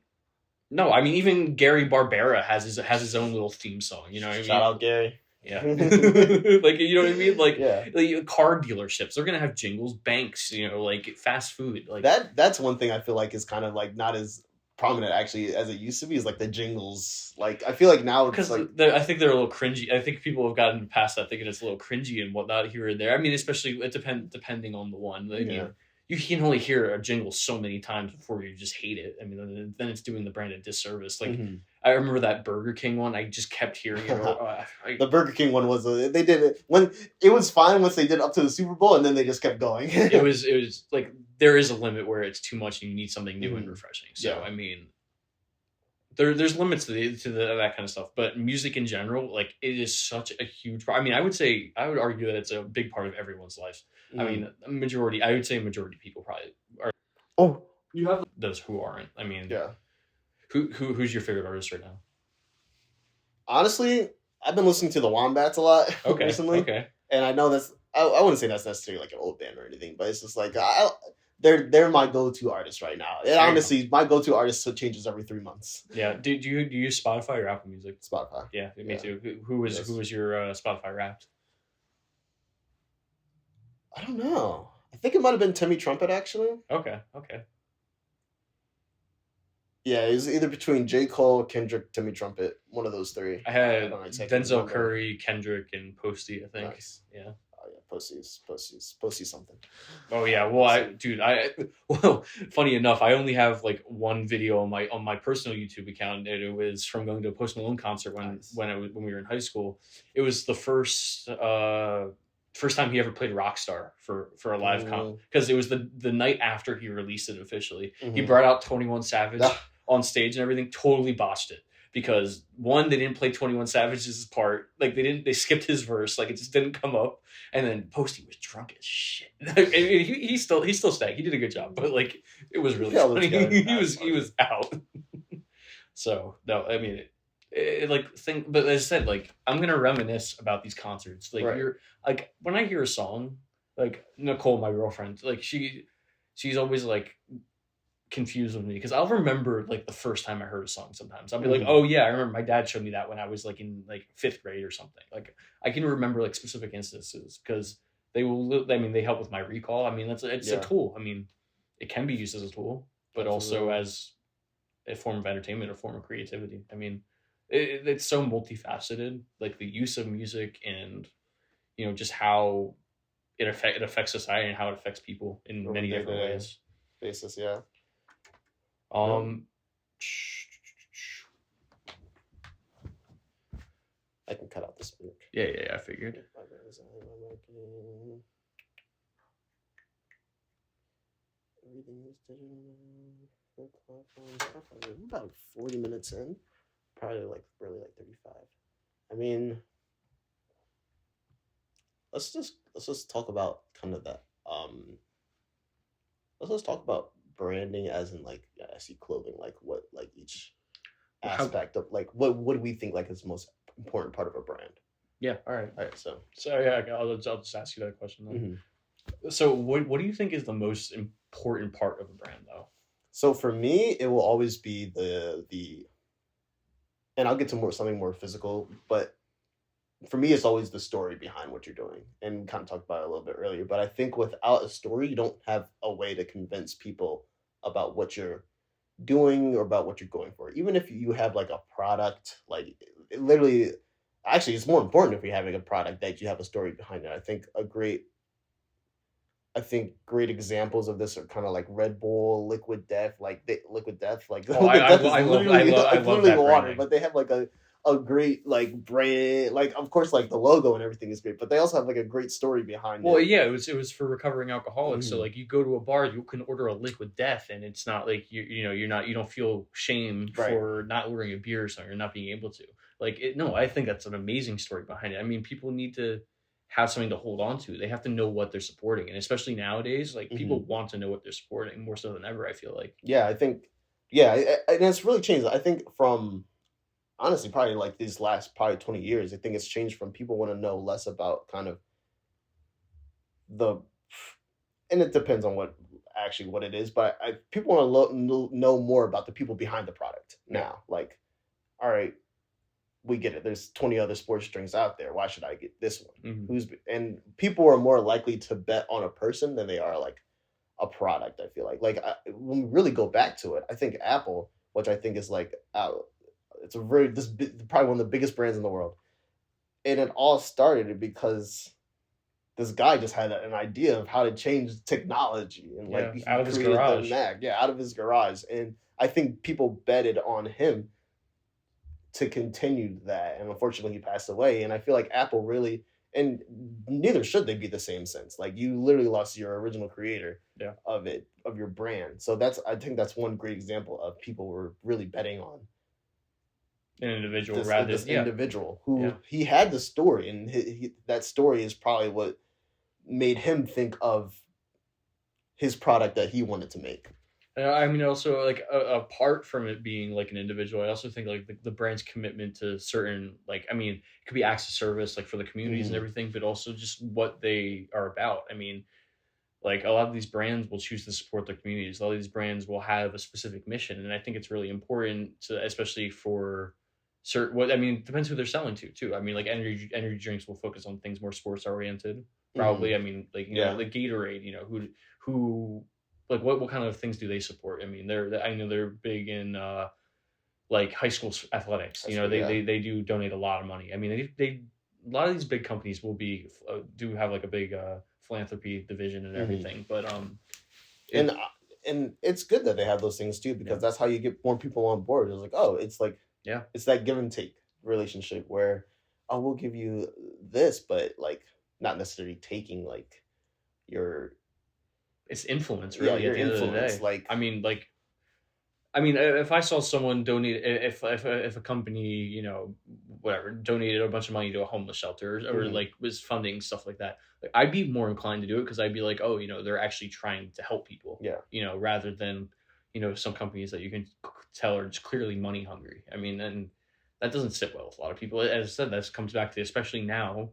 [SPEAKER 2] no, I mean, even Gary Barbera has his own little theme song. You know what I
[SPEAKER 1] Shout
[SPEAKER 2] mean?
[SPEAKER 1] out Gary.
[SPEAKER 2] Yeah. Like, you know what I mean?
[SPEAKER 1] Yeah.
[SPEAKER 2] Like car dealerships, they're gonna have jingles. Banks, like fast food, like
[SPEAKER 1] That's one thing I feel like is kind of like not as prominent actually as it used to be, is like the jingles. Like I feel like now it's
[SPEAKER 2] because
[SPEAKER 1] like
[SPEAKER 2] I think they're a little cringy. I think people have gotten past that thinking it's a little cringy and whatnot here and there. I mean, especially depending on the one. I mean,
[SPEAKER 1] yeah.
[SPEAKER 2] you can only hear a jingle so many times before you just hate it. I mean, then it's doing the brand a disservice. Like,
[SPEAKER 1] Mm-hmm.
[SPEAKER 2] I remember that Burger King one. I just kept hearing it.
[SPEAKER 1] The Burger King one was they did it when it was fine once they did up to the Super Bowl, and then they just kept going.
[SPEAKER 2] it was like there is a limit where it's too much and you need something new and
[SPEAKER 1] Mhm.
[SPEAKER 2] refreshing. So
[SPEAKER 1] Yeah.
[SPEAKER 2] I mean, there's limits to that kind of stuff, but music in general, like it is such a huge part. I mean, I would argue that it's a big part of everyone's life. I mean, I would say majority of people probably are.
[SPEAKER 1] Oh,
[SPEAKER 2] You have those who aren't. I mean,
[SPEAKER 1] yeah.
[SPEAKER 2] who's your favorite artist right now?
[SPEAKER 1] Honestly, I've been listening to the Wombats a lot
[SPEAKER 2] Okay,
[SPEAKER 1] recently,
[SPEAKER 2] okay.
[SPEAKER 1] and I know I wouldn't say that's necessarily like an old band or anything, but it's just like they're my go-to artist right now. And
[SPEAKER 2] There you go.
[SPEAKER 1] honestly, my go-to artist changes every 3 months.
[SPEAKER 2] Yeah. Do you use Spotify or Apple Music?
[SPEAKER 1] Spotify.
[SPEAKER 2] Yeah, me
[SPEAKER 1] Yeah.
[SPEAKER 2] too. Who was your Spotify Wrapped?
[SPEAKER 1] I don't know. I think it might have been Timmy Trumpet actually.
[SPEAKER 2] Okay.
[SPEAKER 1] Yeah, it was either between J. Cole, Kendrick, Timmy Trumpet, one of those three.
[SPEAKER 2] I had
[SPEAKER 1] don't exactly
[SPEAKER 2] Denzel
[SPEAKER 1] remember.
[SPEAKER 2] Curry, Kendrick, and Posty. I think.
[SPEAKER 1] Nice.
[SPEAKER 2] Yeah.
[SPEAKER 1] Oh yeah, Posty something.
[SPEAKER 2] Oh yeah. Well, well, funny enough, I only have like one video on my personal YouTube account, and it was from going to a Post Malone concert
[SPEAKER 1] Nice.
[SPEAKER 2] when we were in high school. It was the first time he ever played Rockstar for a live con, because it was the night after he released it officially. He brought out 21 Savage on stage and everything, totally botched it. Because one, they didn't play 21 Savage's part, like they skipped his verse, like it just didn't come up. And then Posty was drunk as shit. he still sang. He did a good job, but like it was really funny. He was out. So no, I mean, but as I said, like I'm gonna reminisce about these concerts. Like you're like when I hear a song, like Nicole, my girlfriend, like she's always like confused with me, because I'll remember like the first time I heard a song. Sometimes I'll be like, oh yeah, I remember my dad showed me that when I was like in like 5th grade or something. Like I can remember like specific instances, because they help with my recall. I mean, it's a tool. I mean, it can be used as a tool, but also as a form of entertainment, a form of creativity. I mean, it's so multifaceted, like the use of music, and just how it affects society and how it affects people in many different ways.
[SPEAKER 1] Basis, yeah. I can cut out the speak.
[SPEAKER 2] Yeah, I figured.
[SPEAKER 1] Everything is digital. We're about 40 minutes in. Probably like 35. I mean, let's just talk about kind of that. Let's just talk about branding, as in like, yeah, I see clothing, like what, like each aspect of like what do we think like is the most important part of a brand?
[SPEAKER 2] Yeah. All right.
[SPEAKER 1] So
[SPEAKER 2] yeah, I'll just ask you that question then. So what do you think is the most important part of a brand, though?
[SPEAKER 1] So for me, it will always be the and I'll get to something more physical, but for me, it's always the story behind what you're doing, and we kind of talked about it a little bit earlier. But I think without a story, you don't have a way to convince people about what you're doing or about what you're going for. Even if you have like a product, like literally, actually, it's more important if you're having a product that you have a story behind it. I think great examples of this are kind of like Red Bull, Liquid Death, like Liquid Death, like Liquid Death is literally water, but they have like a great like brand, like of course like the logo and everything is great, but they also have like a great story behind it.
[SPEAKER 2] Well, yeah, it was for recovering alcoholics. So like you go to a bar, you can order a Liquid Death, and it's not like you don't feel shame for not ordering a beer or something, or not being able to. Like I think that's an amazing story behind it. I mean, people need to have something to hold on to. They have to know what they're supporting, and especially nowadays, like people want to know what they're supporting more so than ever, I feel like.
[SPEAKER 1] Yeah, I think and it's really changed. I think from honestly probably like these last probably 20 years, I think it's changed from people want to know less about kind of and it depends on what it is, but people want to know more about the people behind the product now. Like, all right, we get it. There's 20 other sports drinks out there. Why should I get this one? And people are more likely to bet on a person than they are like a product. I feel like when we really go back to it, I think Apple, which I think is like it's probably one of the biggest brands in the world, and it all started because this guy just had an idea of how to change technology and like
[SPEAKER 2] out of his garage.
[SPEAKER 1] Out of his garage, and I think people betted on him to continue that, and unfortunately he passed away. And I feel like Apple really, and neither should they be the same sense. Like you literally lost your original creator of your brand. So I think that's one great example of people were really betting on
[SPEAKER 2] an individual
[SPEAKER 1] individual who he had the story, and that story is probably what made him think of his product that he wanted to make.
[SPEAKER 2] I mean, also like apart from it being like an individual, I also think like the brand's commitment to certain, like, I mean, it could be acts of service like for the communities and everything, but also just what they are about. I mean, like a lot of these brands will choose to support their communities. A lot of these brands will have a specific mission, and I think it's really important to, especially for certain. What I mean, it depends who they're selling to too. I mean, like energy drinks will focus on things more sports oriented.
[SPEAKER 1] Hmm.
[SPEAKER 2] Probably, I mean, like
[SPEAKER 1] Yeah.
[SPEAKER 2] like Gatorade. Who like what kind of things do they support? I mean, I know they're big in like high school athletics.
[SPEAKER 1] That's what, yeah.
[SPEAKER 2] They do donate a lot of money. I mean, they a lot of these big companies will be do have like a big philanthropy division and
[SPEAKER 1] Hmm.
[SPEAKER 2] everything. But
[SPEAKER 1] And
[SPEAKER 2] it
[SPEAKER 1] it's good that they have those things too,
[SPEAKER 2] yeah
[SPEAKER 1] because that's how you get more people on board. It's like, oh,
[SPEAKER 2] yeah
[SPEAKER 1] it's that give and take relationship where I will give you this, but like not necessarily taking like your
[SPEAKER 2] it's influence
[SPEAKER 1] yeah,
[SPEAKER 2] really at
[SPEAKER 1] your
[SPEAKER 2] the end of the
[SPEAKER 1] influence.
[SPEAKER 2] day.
[SPEAKER 1] Like,
[SPEAKER 2] I mean, if I saw someone donate, if a company, whatever, donated a bunch of money to a homeless shelter or
[SPEAKER 1] mhm,
[SPEAKER 2] like was funding stuff like that, like, I'd be more inclined to do it because I'd be like, oh, they're actually trying to help people,
[SPEAKER 1] yeah,
[SPEAKER 2] rather than, some companies that you can tell are just clearly money hungry. I mean, and that doesn't sit well with a lot of people. As I said, that comes back to especially now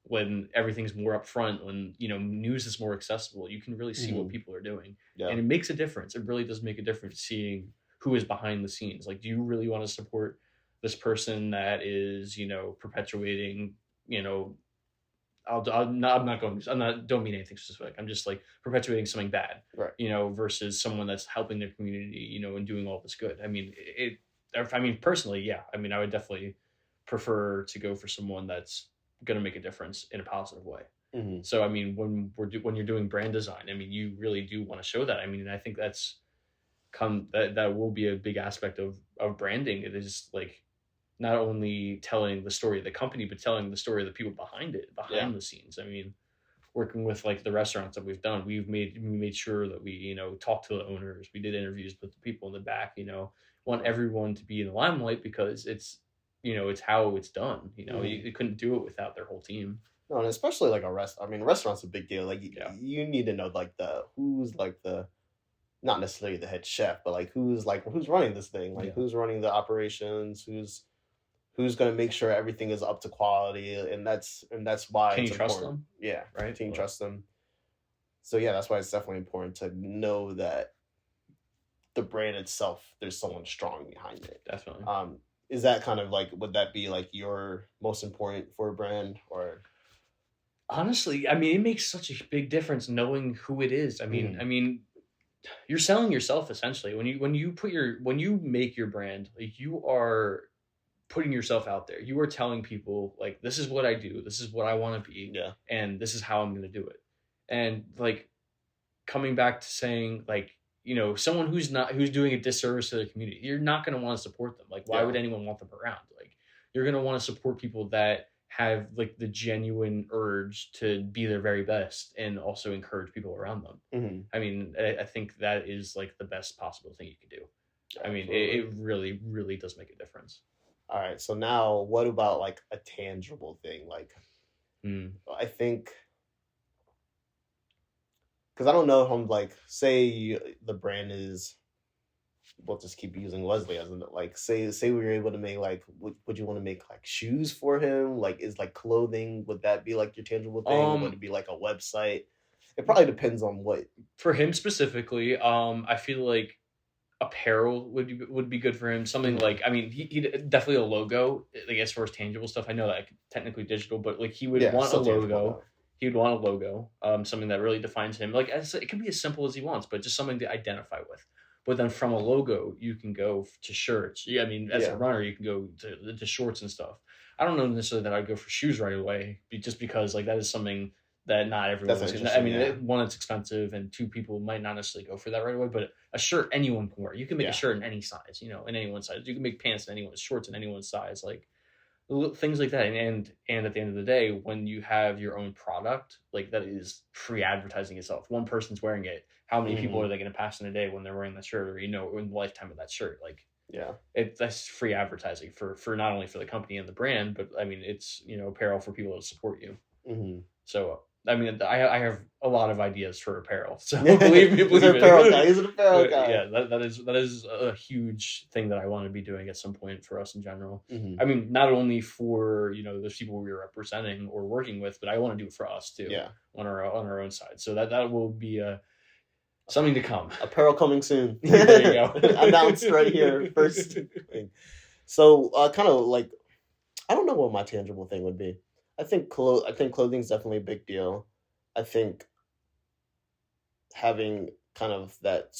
[SPEAKER 2] when everything's more upfront, when news is more accessible, you can really see what
[SPEAKER 1] mhm,
[SPEAKER 2] people are doing,
[SPEAKER 1] yeah,
[SPEAKER 2] and it makes a difference. It really does make a difference seeing who is behind the scenes. Like, do you really want to support this person that is, perpetuating, you know, I'm not, don't mean anything specific. I'm just like perpetuating something bad,
[SPEAKER 1] right,
[SPEAKER 2] versus someone that's helping their community, and doing all this good. I mean, I mean, personally, yeah. I mean, I would definitely prefer to go for someone that's going to make a difference in a positive way.
[SPEAKER 1] mhm,
[SPEAKER 2] So, I mean, when you're doing brand design, I mean, you really do want to show that. I mean, and I think that will be a big aspect of branding. It is like not only telling the story of the company, but telling the story of the people behind it,
[SPEAKER 1] yeah,
[SPEAKER 2] behind the scenes. I mean, working with like the restaurants that we've done, we made sure that we talked to the owners. We did interviews with the people in the back. Want everyone to be in the limelight because it's how it's done.
[SPEAKER 1] mhm.
[SPEAKER 2] You couldn't do it without their whole team.
[SPEAKER 1] No, and especially like I mean, a restaurant's a big deal. Like,
[SPEAKER 2] Yeah,
[SPEAKER 1] you need to know like the who's like the not necessarily the head chef, but like who's running this thing, like
[SPEAKER 2] yeah.
[SPEAKER 1] who's running the operations, who's going to make sure everything is up to quality, and that's why
[SPEAKER 2] Can
[SPEAKER 1] it's
[SPEAKER 2] you trust
[SPEAKER 1] important.
[SPEAKER 2] them?
[SPEAKER 1] Yeah,
[SPEAKER 2] Right.
[SPEAKER 1] team
[SPEAKER 2] Well,
[SPEAKER 1] trust them. So yeah, that's why it's definitely important to know that the brand itself, there's someone strong behind it.
[SPEAKER 2] definitely.
[SPEAKER 1] Um, is that kind of like would that be like your most important for a brand or?
[SPEAKER 2] Honestly, I mean, it makes such a big difference knowing who it is. I mean,
[SPEAKER 1] Mhm,
[SPEAKER 2] you're selling yourself essentially when you make your brand, like you are putting yourself out there. You are telling people like this is what I do, this is what I want to be,
[SPEAKER 1] yeah,
[SPEAKER 2] and this is how I'm going to do it. And like coming back to saying like someone who's doing a disservice to their community, you're not going to want to support them. Like why
[SPEAKER 1] yeah,
[SPEAKER 2] would anyone want them around? Like you're going to want to support people that have like the genuine urge to be their very best and also encourage people around them.
[SPEAKER 1] mhm,
[SPEAKER 2] I mean, I think that is like the best possible thing you can do. I mean,
[SPEAKER 1] absolutely.
[SPEAKER 2] it really really does make a difference.
[SPEAKER 1] All right, so now what about like a tangible thing? Like,
[SPEAKER 2] Mm.
[SPEAKER 1] I think because I don't know if I'm like, the brand is, we'll just keep using Leslie as an like, say we were able to make like, would you want to make like shoes for him? Like, is like clothing, would that be like your tangible thing? Would
[SPEAKER 2] Um,
[SPEAKER 1] it be like a website? It probably depends on what.
[SPEAKER 2] for him specifically, I feel like apparel would be good for him. Something
[SPEAKER 1] Mhm.
[SPEAKER 2] like, I mean, he definitely a logo. Like as far as tangible stuff, I know that technically digital, but like he would
[SPEAKER 1] Yeah,
[SPEAKER 2] want a
[SPEAKER 1] still tangible
[SPEAKER 2] logo.
[SPEAKER 1] though.
[SPEAKER 2] He would want a logo, something that really defines him. Like it can be as simple as he wants, but just something to identify with. But then from a logo, you can go to shirts. Yeah, I mean, as a
[SPEAKER 1] Yeah,
[SPEAKER 2] runner, you can go to shorts and stuff. I don't know necessarily that I'd go for shoes right away, just because like that is something that not everyone
[SPEAKER 1] that's
[SPEAKER 2] is gonna. I
[SPEAKER 1] interesting.
[SPEAKER 2] mean,
[SPEAKER 1] Yeah,
[SPEAKER 2] one, it's expensive, and two, people might not necessarily go for that right away. But a shirt anyone can wear. You can make a
[SPEAKER 1] yeah.
[SPEAKER 2] shirt in any size, in anyone's size. You can make pants in anyone's shorts in anyone's size, like things like that. And at the end of the day, when you have your own product, like that is free advertising itself. One person's wearing it. How many people
[SPEAKER 1] Hmm.
[SPEAKER 2] are they going to pass in a day when they're wearing that shirt, or in the lifetime of that shirt? Like
[SPEAKER 1] Yeah,
[SPEAKER 2] that's free advertising for not only for the company and the brand, but I mean it's apparel for people to support you.
[SPEAKER 1] hmm.
[SPEAKER 2] So. I mean, I have a lot of ideas for apparel, so
[SPEAKER 1] He's
[SPEAKER 2] believe me,
[SPEAKER 1] an
[SPEAKER 2] believe
[SPEAKER 1] apparel guy.
[SPEAKER 2] it.
[SPEAKER 1] He's an apparel guy.
[SPEAKER 2] Yeah, that is a huge thing that I want to be doing at some point for us in general.
[SPEAKER 1] Mm-hmm.
[SPEAKER 2] I mean, not only for the people we're representing or working with, but I want to do it for us too.
[SPEAKER 1] Yeah.
[SPEAKER 2] On our own side. So that will be something to come.
[SPEAKER 1] Apparel coming soon.
[SPEAKER 2] There you go.
[SPEAKER 1] Announced right here first thing. So kind of like, I don't know what my tangible thing would be. I think clothing is definitely a big deal. I think having kind of that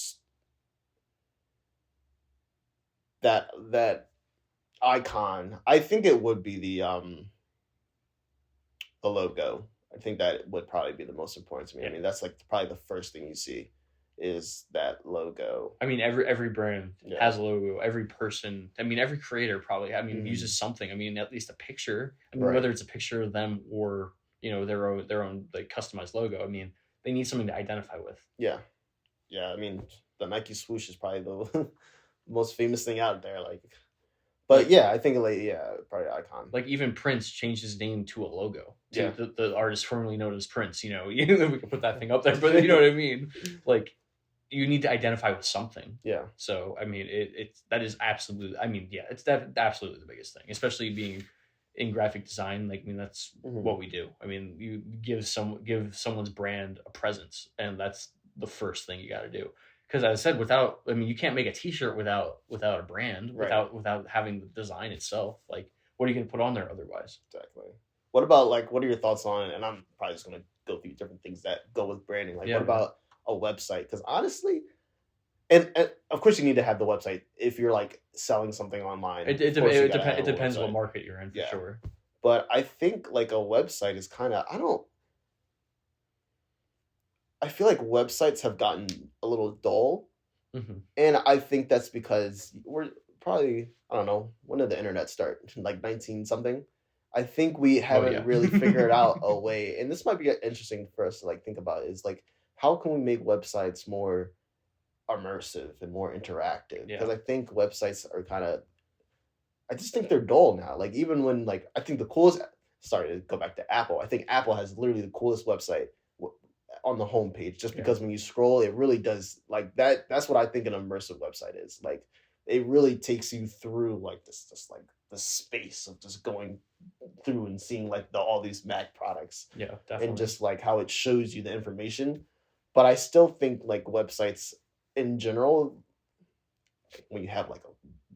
[SPEAKER 1] icon. I think it would be the logo. I think that would probably be the most important to me.
[SPEAKER 2] Yeah.
[SPEAKER 1] I mean, that's like probably the first thing you see is that logo.
[SPEAKER 2] I mean, every brand
[SPEAKER 1] Yeah.
[SPEAKER 2] has a logo. Every person, I mean, every creator probably, I mean,
[SPEAKER 1] Mhm.
[SPEAKER 2] uses something. I mean, at least a picture. I mean,
[SPEAKER 1] Right.
[SPEAKER 2] whether it's a picture of them or their own like customized logo. I mean, they need something to identify with.
[SPEAKER 1] Yeah. I mean, the Nike swoosh is probably the most famous thing out there. But yeah, I think probably icon.
[SPEAKER 2] Like even Prince changed his name to a logo. To
[SPEAKER 1] Yeah.
[SPEAKER 2] the artist formerly known as Prince. We could put that thing up there, but you know what I mean. Like, you need to identify with something.
[SPEAKER 1] Yeah.
[SPEAKER 2] So I mean, that is absolutely. I mean, yeah, it's absolutely the biggest thing, especially being in graphic design. Like, I mean, that's what we do. I mean, you give someone's brand a presence, and that's the first thing you got to do. Because as I said, you can't make a T-shirt without a brand,
[SPEAKER 1] Right.
[SPEAKER 2] without having the design itself. Like, what are you going to put on there otherwise?
[SPEAKER 1] Exactly. What about what are your thoughts on? And I'm probably just gonna go through different things that go with branding. Like,
[SPEAKER 2] Yeah,
[SPEAKER 1] what about a website? Because honestly, and of course you need to have the website if you're like selling something online.
[SPEAKER 2] It depends what market you're in for sure.
[SPEAKER 1] But I think like a website is kind of I feel like websites have gotten a little dull, and I think that's because we're probably, I don't know, when did the internet start? Like 19 something. I think we haven't really figured out a way, and this might be interesting for us to like think about, is like how can we make websites more immersive and more interactive?
[SPEAKER 2] Yeah.
[SPEAKER 1] Because I think websites are I just think they're dull now. Like even when I think the coolest. Sorry to go back to Apple. I think Apple has literally the coolest website on the homepage, just because when you scroll, it really does like that. That's what I think an immersive website is. Like, it really takes you through like this, just like the space of just going through and seeing like all these Mac products.
[SPEAKER 2] Yeah, definitely.
[SPEAKER 1] And just like how it shows you the information. But I still think like websites in general, when you have like a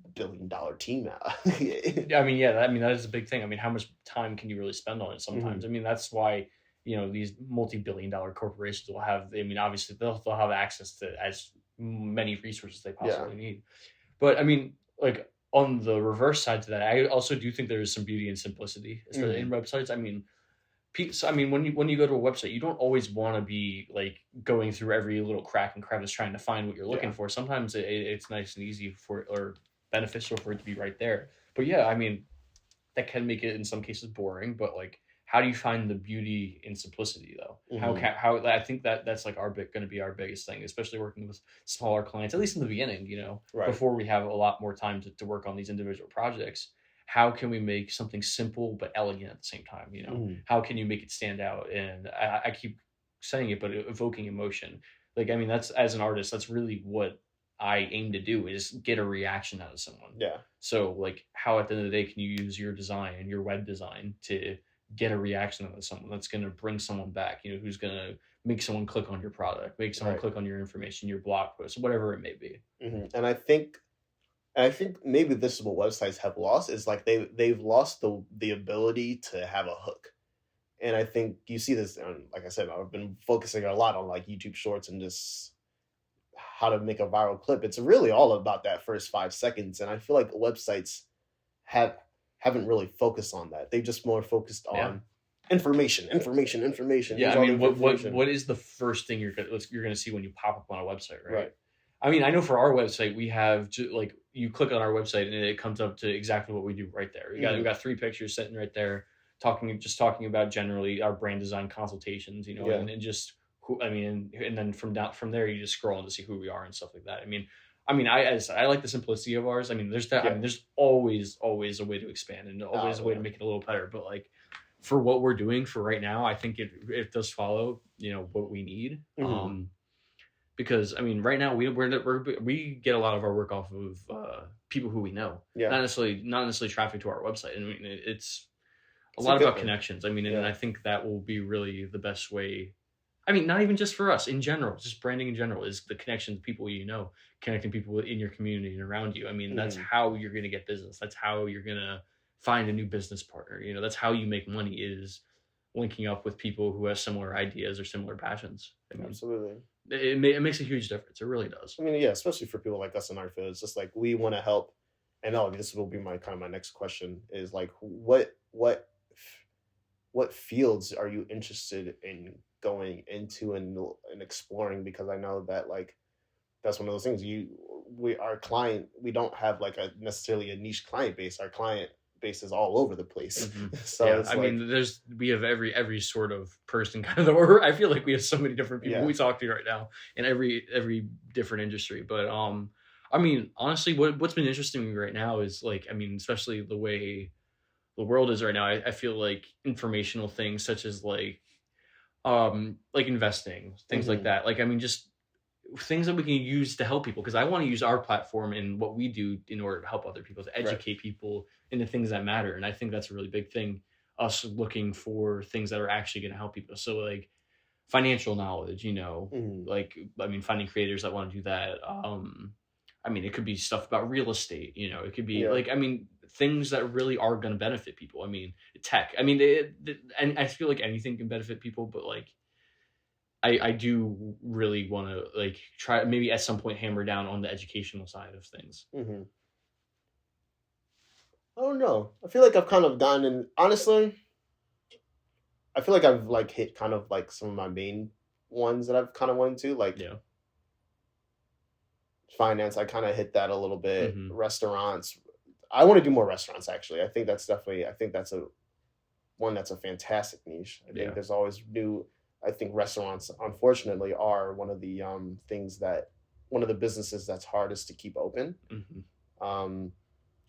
[SPEAKER 1] $1 billion team out.
[SPEAKER 2] I mean, yeah, that is a big thing. I mean, how much time can you really spend on it sometimes? I mean, that's why these multi-billion-dollar corporations will have. I mean, obviously they'll have access to as many resources as they possibly need. But I mean, like on the reverse side to that, I also do think there is some beauty and simplicity, especially in websites. I mean, when you go to a website, you don't always want to be like going through every little crack and crevice trying to find what you're looking for. Sometimes it's nice and easy or beneficial for it to be right there. But yeah, I mean, that can make it in some cases boring. But like, how do you find the beauty in simplicity though? How I think that's like going to be our biggest thing, especially working with smaller clients, at least in the beginning. Before we have a lot more time to work on these individual projects. How can we make something simple but elegant at the same time? How can you make it stand out? And I keep saying it, but evoking emotion. Like, I mean, that's, as an artist, that's really what I aim to do, is get a reaction out of someone.
[SPEAKER 1] Yeah.
[SPEAKER 2] So like, how at the end of the day can you use your design, your web design, to get a reaction out of someone that's going to bring someone back, who's going to make someone click on your product, make someone click on your information, your blog post, whatever it may be.
[SPEAKER 1] And I think maybe this is what websites have lost, is like they've lost the ability to have a hook. And I think you see this, like I said, I've been focusing a lot on like YouTube Shorts and just how to make a viral clip. It's really all about that first 5 seconds. And I feel like websites haven't really focused on that. They've just more focused on information.
[SPEAKER 2] Yeah, I mean, what is the first thing you're gonna see when you pop up on a website, right? I mean, I know for our website, we have like, you click on our website and it comes up to exactly what we do right there. We got 3 pictures sitting right there, talking about generally our brand design consultations, and just who. I mean, and then from there you just scroll to see who we are and stuff like that. I mean, I like the simplicity of ours. I mean, there's that. I mean, there's always a way to expand and always a way to make it a little better. But like, for what we're doing for right now, I think it does follow, what we need.
[SPEAKER 1] Mm-hmm.
[SPEAKER 2] Because I mean, right now we get a lot of our work off of people who we know,
[SPEAKER 1] Yeah.
[SPEAKER 2] not necessarily traffic to our website. I mean, it's a
[SPEAKER 1] It's a
[SPEAKER 2] lot
[SPEAKER 1] good
[SPEAKER 2] about
[SPEAKER 1] thing.
[SPEAKER 2] connections. I mean, and
[SPEAKER 1] Yeah.
[SPEAKER 2] I think that will be really the best way. I mean, not even just for us in general, just branding in general is the connections, people connecting people in your community and around you. I mean, that's
[SPEAKER 1] Mm-hmm.
[SPEAKER 2] how you're going to get business. That's how you're going to find a new business partner. That's how you make money, is linking up with people who have similar ideas or similar passions. I mean,
[SPEAKER 1] Absolutely.
[SPEAKER 2] it makes a huge difference. It really does.
[SPEAKER 1] I mean, yeah, especially for people like us in our field, it's just like we want to help. And this will be my next question is like, what fields are you interested in going into and exploring? Because I know that like that's one of those things. Our client, we don't have like a necessarily a niche client base. Our client base is all over the place.
[SPEAKER 2] Hmm.
[SPEAKER 1] So
[SPEAKER 2] Yeah,
[SPEAKER 1] it's
[SPEAKER 2] I
[SPEAKER 1] like,
[SPEAKER 2] mean, we have every sort of person kind of. Or I feel like we have so many different people
[SPEAKER 1] yeah.
[SPEAKER 2] we talk to right now in every different industry. But I mean, honestly, what's been interesting to me right now is like, I mean, especially the way the world is right now. I feel like informational things such as like investing, things like
[SPEAKER 1] Mm-hmm.
[SPEAKER 2] that. Like, I mean, just things that we can use to help people, because I want to use our platform and what we do in order to help other people, to
[SPEAKER 1] Right.
[SPEAKER 2] educate people into things that matter. And I think that's a really big thing, us looking for things that are actually going to help people. So like financial knowledge,
[SPEAKER 1] Mm-hmm.
[SPEAKER 2] like, I mean, finding creators that want to do that. I mean, it could be stuff about real estate, it could be
[SPEAKER 1] Yeah.
[SPEAKER 2] like, I mean, things that really are going to benefit people. I mean, tech, I mean, and I feel like anything can benefit people, but like, I do really want to like try, maybe at some point hammer down on the educational side of things.
[SPEAKER 1] Mm-hmm. I don't know. I feel like I've kind of done, and honestly, I feel like I've like hit kind of like some of my main ones that I've kind of went to, like
[SPEAKER 2] Yeah.
[SPEAKER 1] finance. I kind of hit that a little bit.
[SPEAKER 2] Hmm.
[SPEAKER 1] Restaurants. I want to do more restaurants actually. I think that's a fantastic niche. I
[SPEAKER 2] Yeah.
[SPEAKER 1] think there's always new. I think restaurants, unfortunately, are one of the one of the businesses that's hardest to keep open.
[SPEAKER 2] Hmm.
[SPEAKER 1] Um,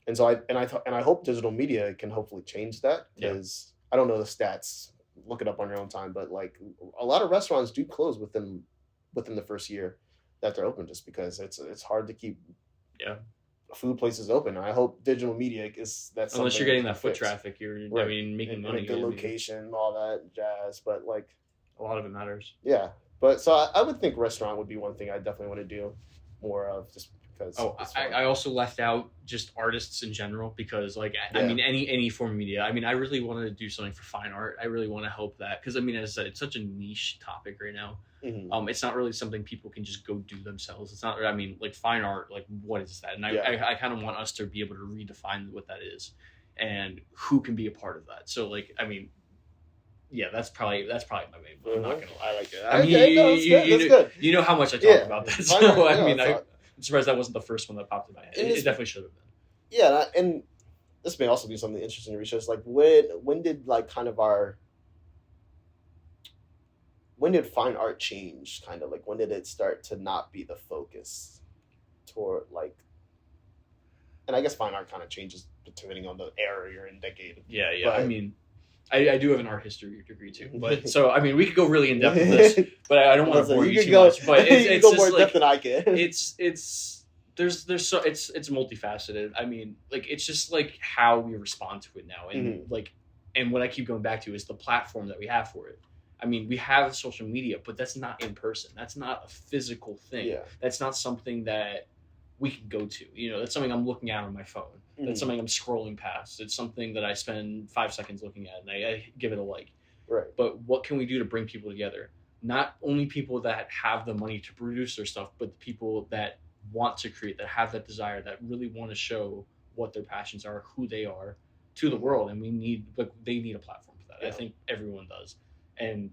[SPEAKER 1] and so I hope digital media can hopefully change that,
[SPEAKER 2] Yeah.
[SPEAKER 1] because I don't know the stats. Look it up on your own time, but like a lot of restaurants do close within the first year that they're open, just because it's hard to keep
[SPEAKER 2] Yeah.
[SPEAKER 1] food places open. I hope digital media is that's
[SPEAKER 2] Unless
[SPEAKER 1] something
[SPEAKER 2] you're getting
[SPEAKER 1] can
[SPEAKER 2] that foot
[SPEAKER 1] fix.
[SPEAKER 2] traffic, I
[SPEAKER 1] Right,
[SPEAKER 2] mean, making
[SPEAKER 1] in
[SPEAKER 2] money.
[SPEAKER 1] a good
[SPEAKER 2] I mean,
[SPEAKER 1] location, all that jazz. But like,
[SPEAKER 2] a lot of it matters.
[SPEAKER 1] yeah, but so I would think restaurant would be one thing I definitely want to do more of, just because
[SPEAKER 2] Oh,
[SPEAKER 1] it's
[SPEAKER 2] I,
[SPEAKER 1] fun.
[SPEAKER 2] I also left out just artists in general, because like, I
[SPEAKER 1] Yeah.
[SPEAKER 2] mean, any form of media. I mean, I really wanted to do something for fine art. I really want to help that, because I mean, as I said, it's such a niche topic right now.
[SPEAKER 1] Mhm.
[SPEAKER 2] It's not really something people can just go do themselves. It's not, I mean, like fine art, like what is that? And
[SPEAKER 1] Yeah.
[SPEAKER 2] I kind of want us to be able to redefine what that is and who can be a part of that. So like, I mean, yeah, that's probably my main one. I'm not
[SPEAKER 1] Mhm.
[SPEAKER 2] gonna lie.
[SPEAKER 1] I like it.
[SPEAKER 2] I mean,
[SPEAKER 1] Okay, no, that's good. That's good.
[SPEAKER 2] you know how much I talk
[SPEAKER 1] Yeah.
[SPEAKER 2] about that.
[SPEAKER 1] Fine
[SPEAKER 2] So
[SPEAKER 1] art,
[SPEAKER 2] I
[SPEAKER 1] yeah,
[SPEAKER 2] mean,
[SPEAKER 1] so-
[SPEAKER 2] I'm surprised that wasn't the first one that popped in my head.
[SPEAKER 1] And
[SPEAKER 2] It
[SPEAKER 1] it's-
[SPEAKER 2] definitely should have been.
[SPEAKER 1] Yeah, and this may also be something interesting to research. Like, when did like kind of when did fine art change? Kind of like, when did it start to not be the focus toward like? And I guess fine art kind of changes depending on the era you're in, decade.
[SPEAKER 2] Yeah, yeah. I
[SPEAKER 1] But-
[SPEAKER 2] mean, I do have an art history degree too, but so I mean, we could go really in depth with this, but I don't want to bore you
[SPEAKER 1] could
[SPEAKER 2] too
[SPEAKER 1] go,
[SPEAKER 2] much. But
[SPEAKER 1] you
[SPEAKER 2] it's
[SPEAKER 1] can go more
[SPEAKER 2] just
[SPEAKER 1] depth
[SPEAKER 2] like
[SPEAKER 1] than I can.
[SPEAKER 2] it's there's so it's multifaceted. I mean, like it's just like how we respond to it now, and like, and what I keep going back to is the platform that we have for it. I mean, we have social media, but that's not in person. That's not a physical thing.
[SPEAKER 1] Yeah.
[SPEAKER 2] That's not something that we can go to. That's something I'm looking at on my phone. That's something I'm scrolling past. It's something that I spend 5 seconds looking at, and I give it a like.
[SPEAKER 1] Right.
[SPEAKER 2] But what can we do to bring people together? Not only people that have the money to produce their stuff, but the people that want to create, that have that desire, that really want to show what their passions are, who they are, to the world. And they need a platform for that.
[SPEAKER 1] Yeah.
[SPEAKER 2] I think everyone does. And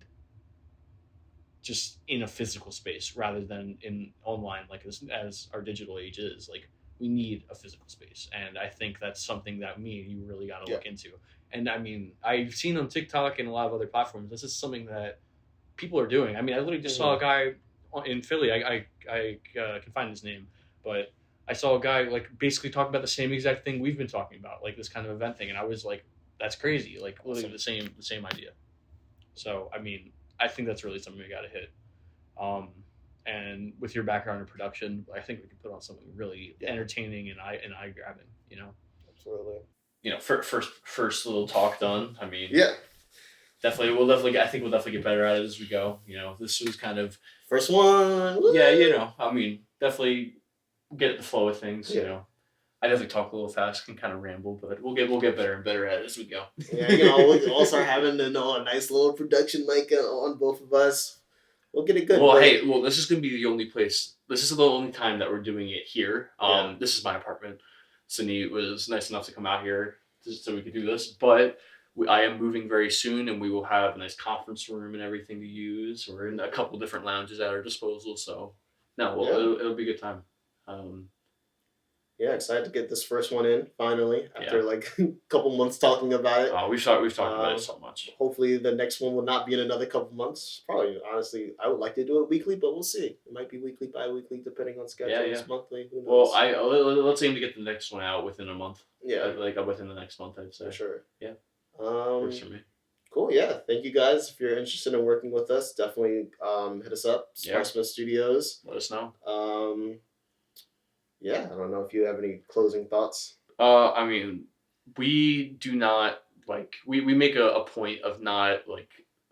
[SPEAKER 2] just in a physical space rather than in online, like as our digital age is, like we need a physical space. And I think that's something that me and you really got to look into. And I mean, I've seen on TikTok and a lot of other platforms, this is something that people are doing. I mean, I literally just saw a guy in Philly. I can find his name, but I saw a guy like basically talking about the same exact thing we've been talking about, like this kind of event thing. And I was like, that's crazy. Like literally the same idea. So I mean, I think that's really something we got to hit. And with your background in production, I think we could put on something really entertaining and eye grabbing.
[SPEAKER 1] Absolutely.
[SPEAKER 2] First little talk done. I mean,
[SPEAKER 1] Yeah.
[SPEAKER 2] definitely. I think we'll definitely get better at it as we go. This was kind of
[SPEAKER 1] first one. Woo!
[SPEAKER 2] Yeah, I mean, definitely get the flow of things.
[SPEAKER 1] Yeah.
[SPEAKER 2] I definitely talk a little fast, can kind of ramble, but we'll get better and better at it as we go.
[SPEAKER 1] Yeah, we'll all start having a nice little production mic on both of us. We'll get it good.
[SPEAKER 2] Well, this is gonna be the only place. This is the only time that we're doing it here. This is my apartment. Sydney was nice enough to come out here so we could do this, but I am moving very soon, and we will have a nice conference room and everything to use. We're in a couple different lounges at our disposal, so it'll be a good time.
[SPEAKER 1] Yeah, excited to get this first one in finally after like a couple months talking about it.
[SPEAKER 2] Oh, we've talked about it so much.
[SPEAKER 1] Hopefully, the next one will not be in another couple months. Probably, honestly, I would like to do it weekly, but we'll see. It might be weekly, bi-weekly, depending on schedules. Monthly. Who knows?
[SPEAKER 2] Well, let's aim to get the next one out within a month.
[SPEAKER 1] Yeah,
[SPEAKER 2] like within the next month, I'd say.
[SPEAKER 1] For sure.
[SPEAKER 2] Yeah.
[SPEAKER 1] Works
[SPEAKER 2] for me.
[SPEAKER 1] Cool. Yeah. Thank you guys. If you're interested in working with us, definitely hit us up. Sbarsmith Studios.
[SPEAKER 2] Let us know.
[SPEAKER 1] Yeah, I don't know if you have any closing thoughts.
[SPEAKER 2] I mean, we do not we make a point of not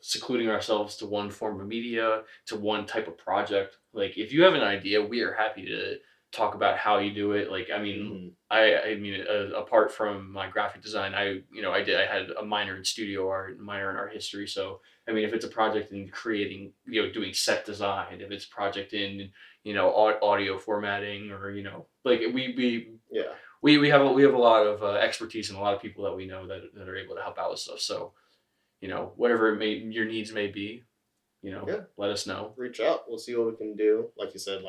[SPEAKER 2] secluding ourselves to one form of media, to one type of project. Like if you have an idea, we are happy to talk about how you do it. Like I mean, I mean, apart from my graphic design, I had a minor in studio art, minor in art history. So I mean, if it's a project in creating, doing set design, if it's a project in audio formatting, or we have a lot of expertise and a lot of people that we know that are able to help out with stuff. So whatever your needs may be, let us know.
[SPEAKER 1] Reach out. We'll see what we can do. Like you said,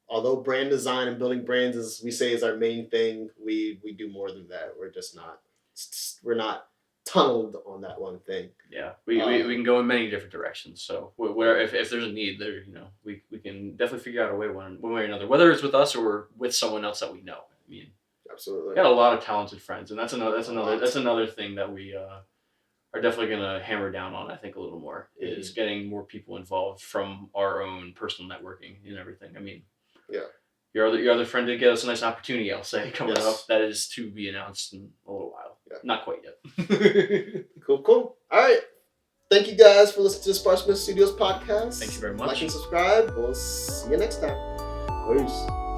[SPEAKER 1] although brand design and building brands is our main thing, we do more than that. We're not tunneled on that one thing.
[SPEAKER 2] Yeah, we can go in many different directions. So where if there's a need there, we can definitely figure out a way one way or another, whether it's with us or with someone else that we know. I mean,
[SPEAKER 1] absolutely.
[SPEAKER 2] We got a lot of talented friends, and that's another thing that we are definitely gonna hammer down on. I think a little more is getting more people involved from our own personal networking and everything. I mean, your other friend did get us a nice opportunity, I'll say, coming up. That is to be announced in a little while. Yeah. Not quite yet.
[SPEAKER 1] Cool. All right. Thank you guys for listening to the Sbarsmith Studios podcast.
[SPEAKER 2] Thank you very much.
[SPEAKER 1] Like and subscribe. We'll see you next time. Peace.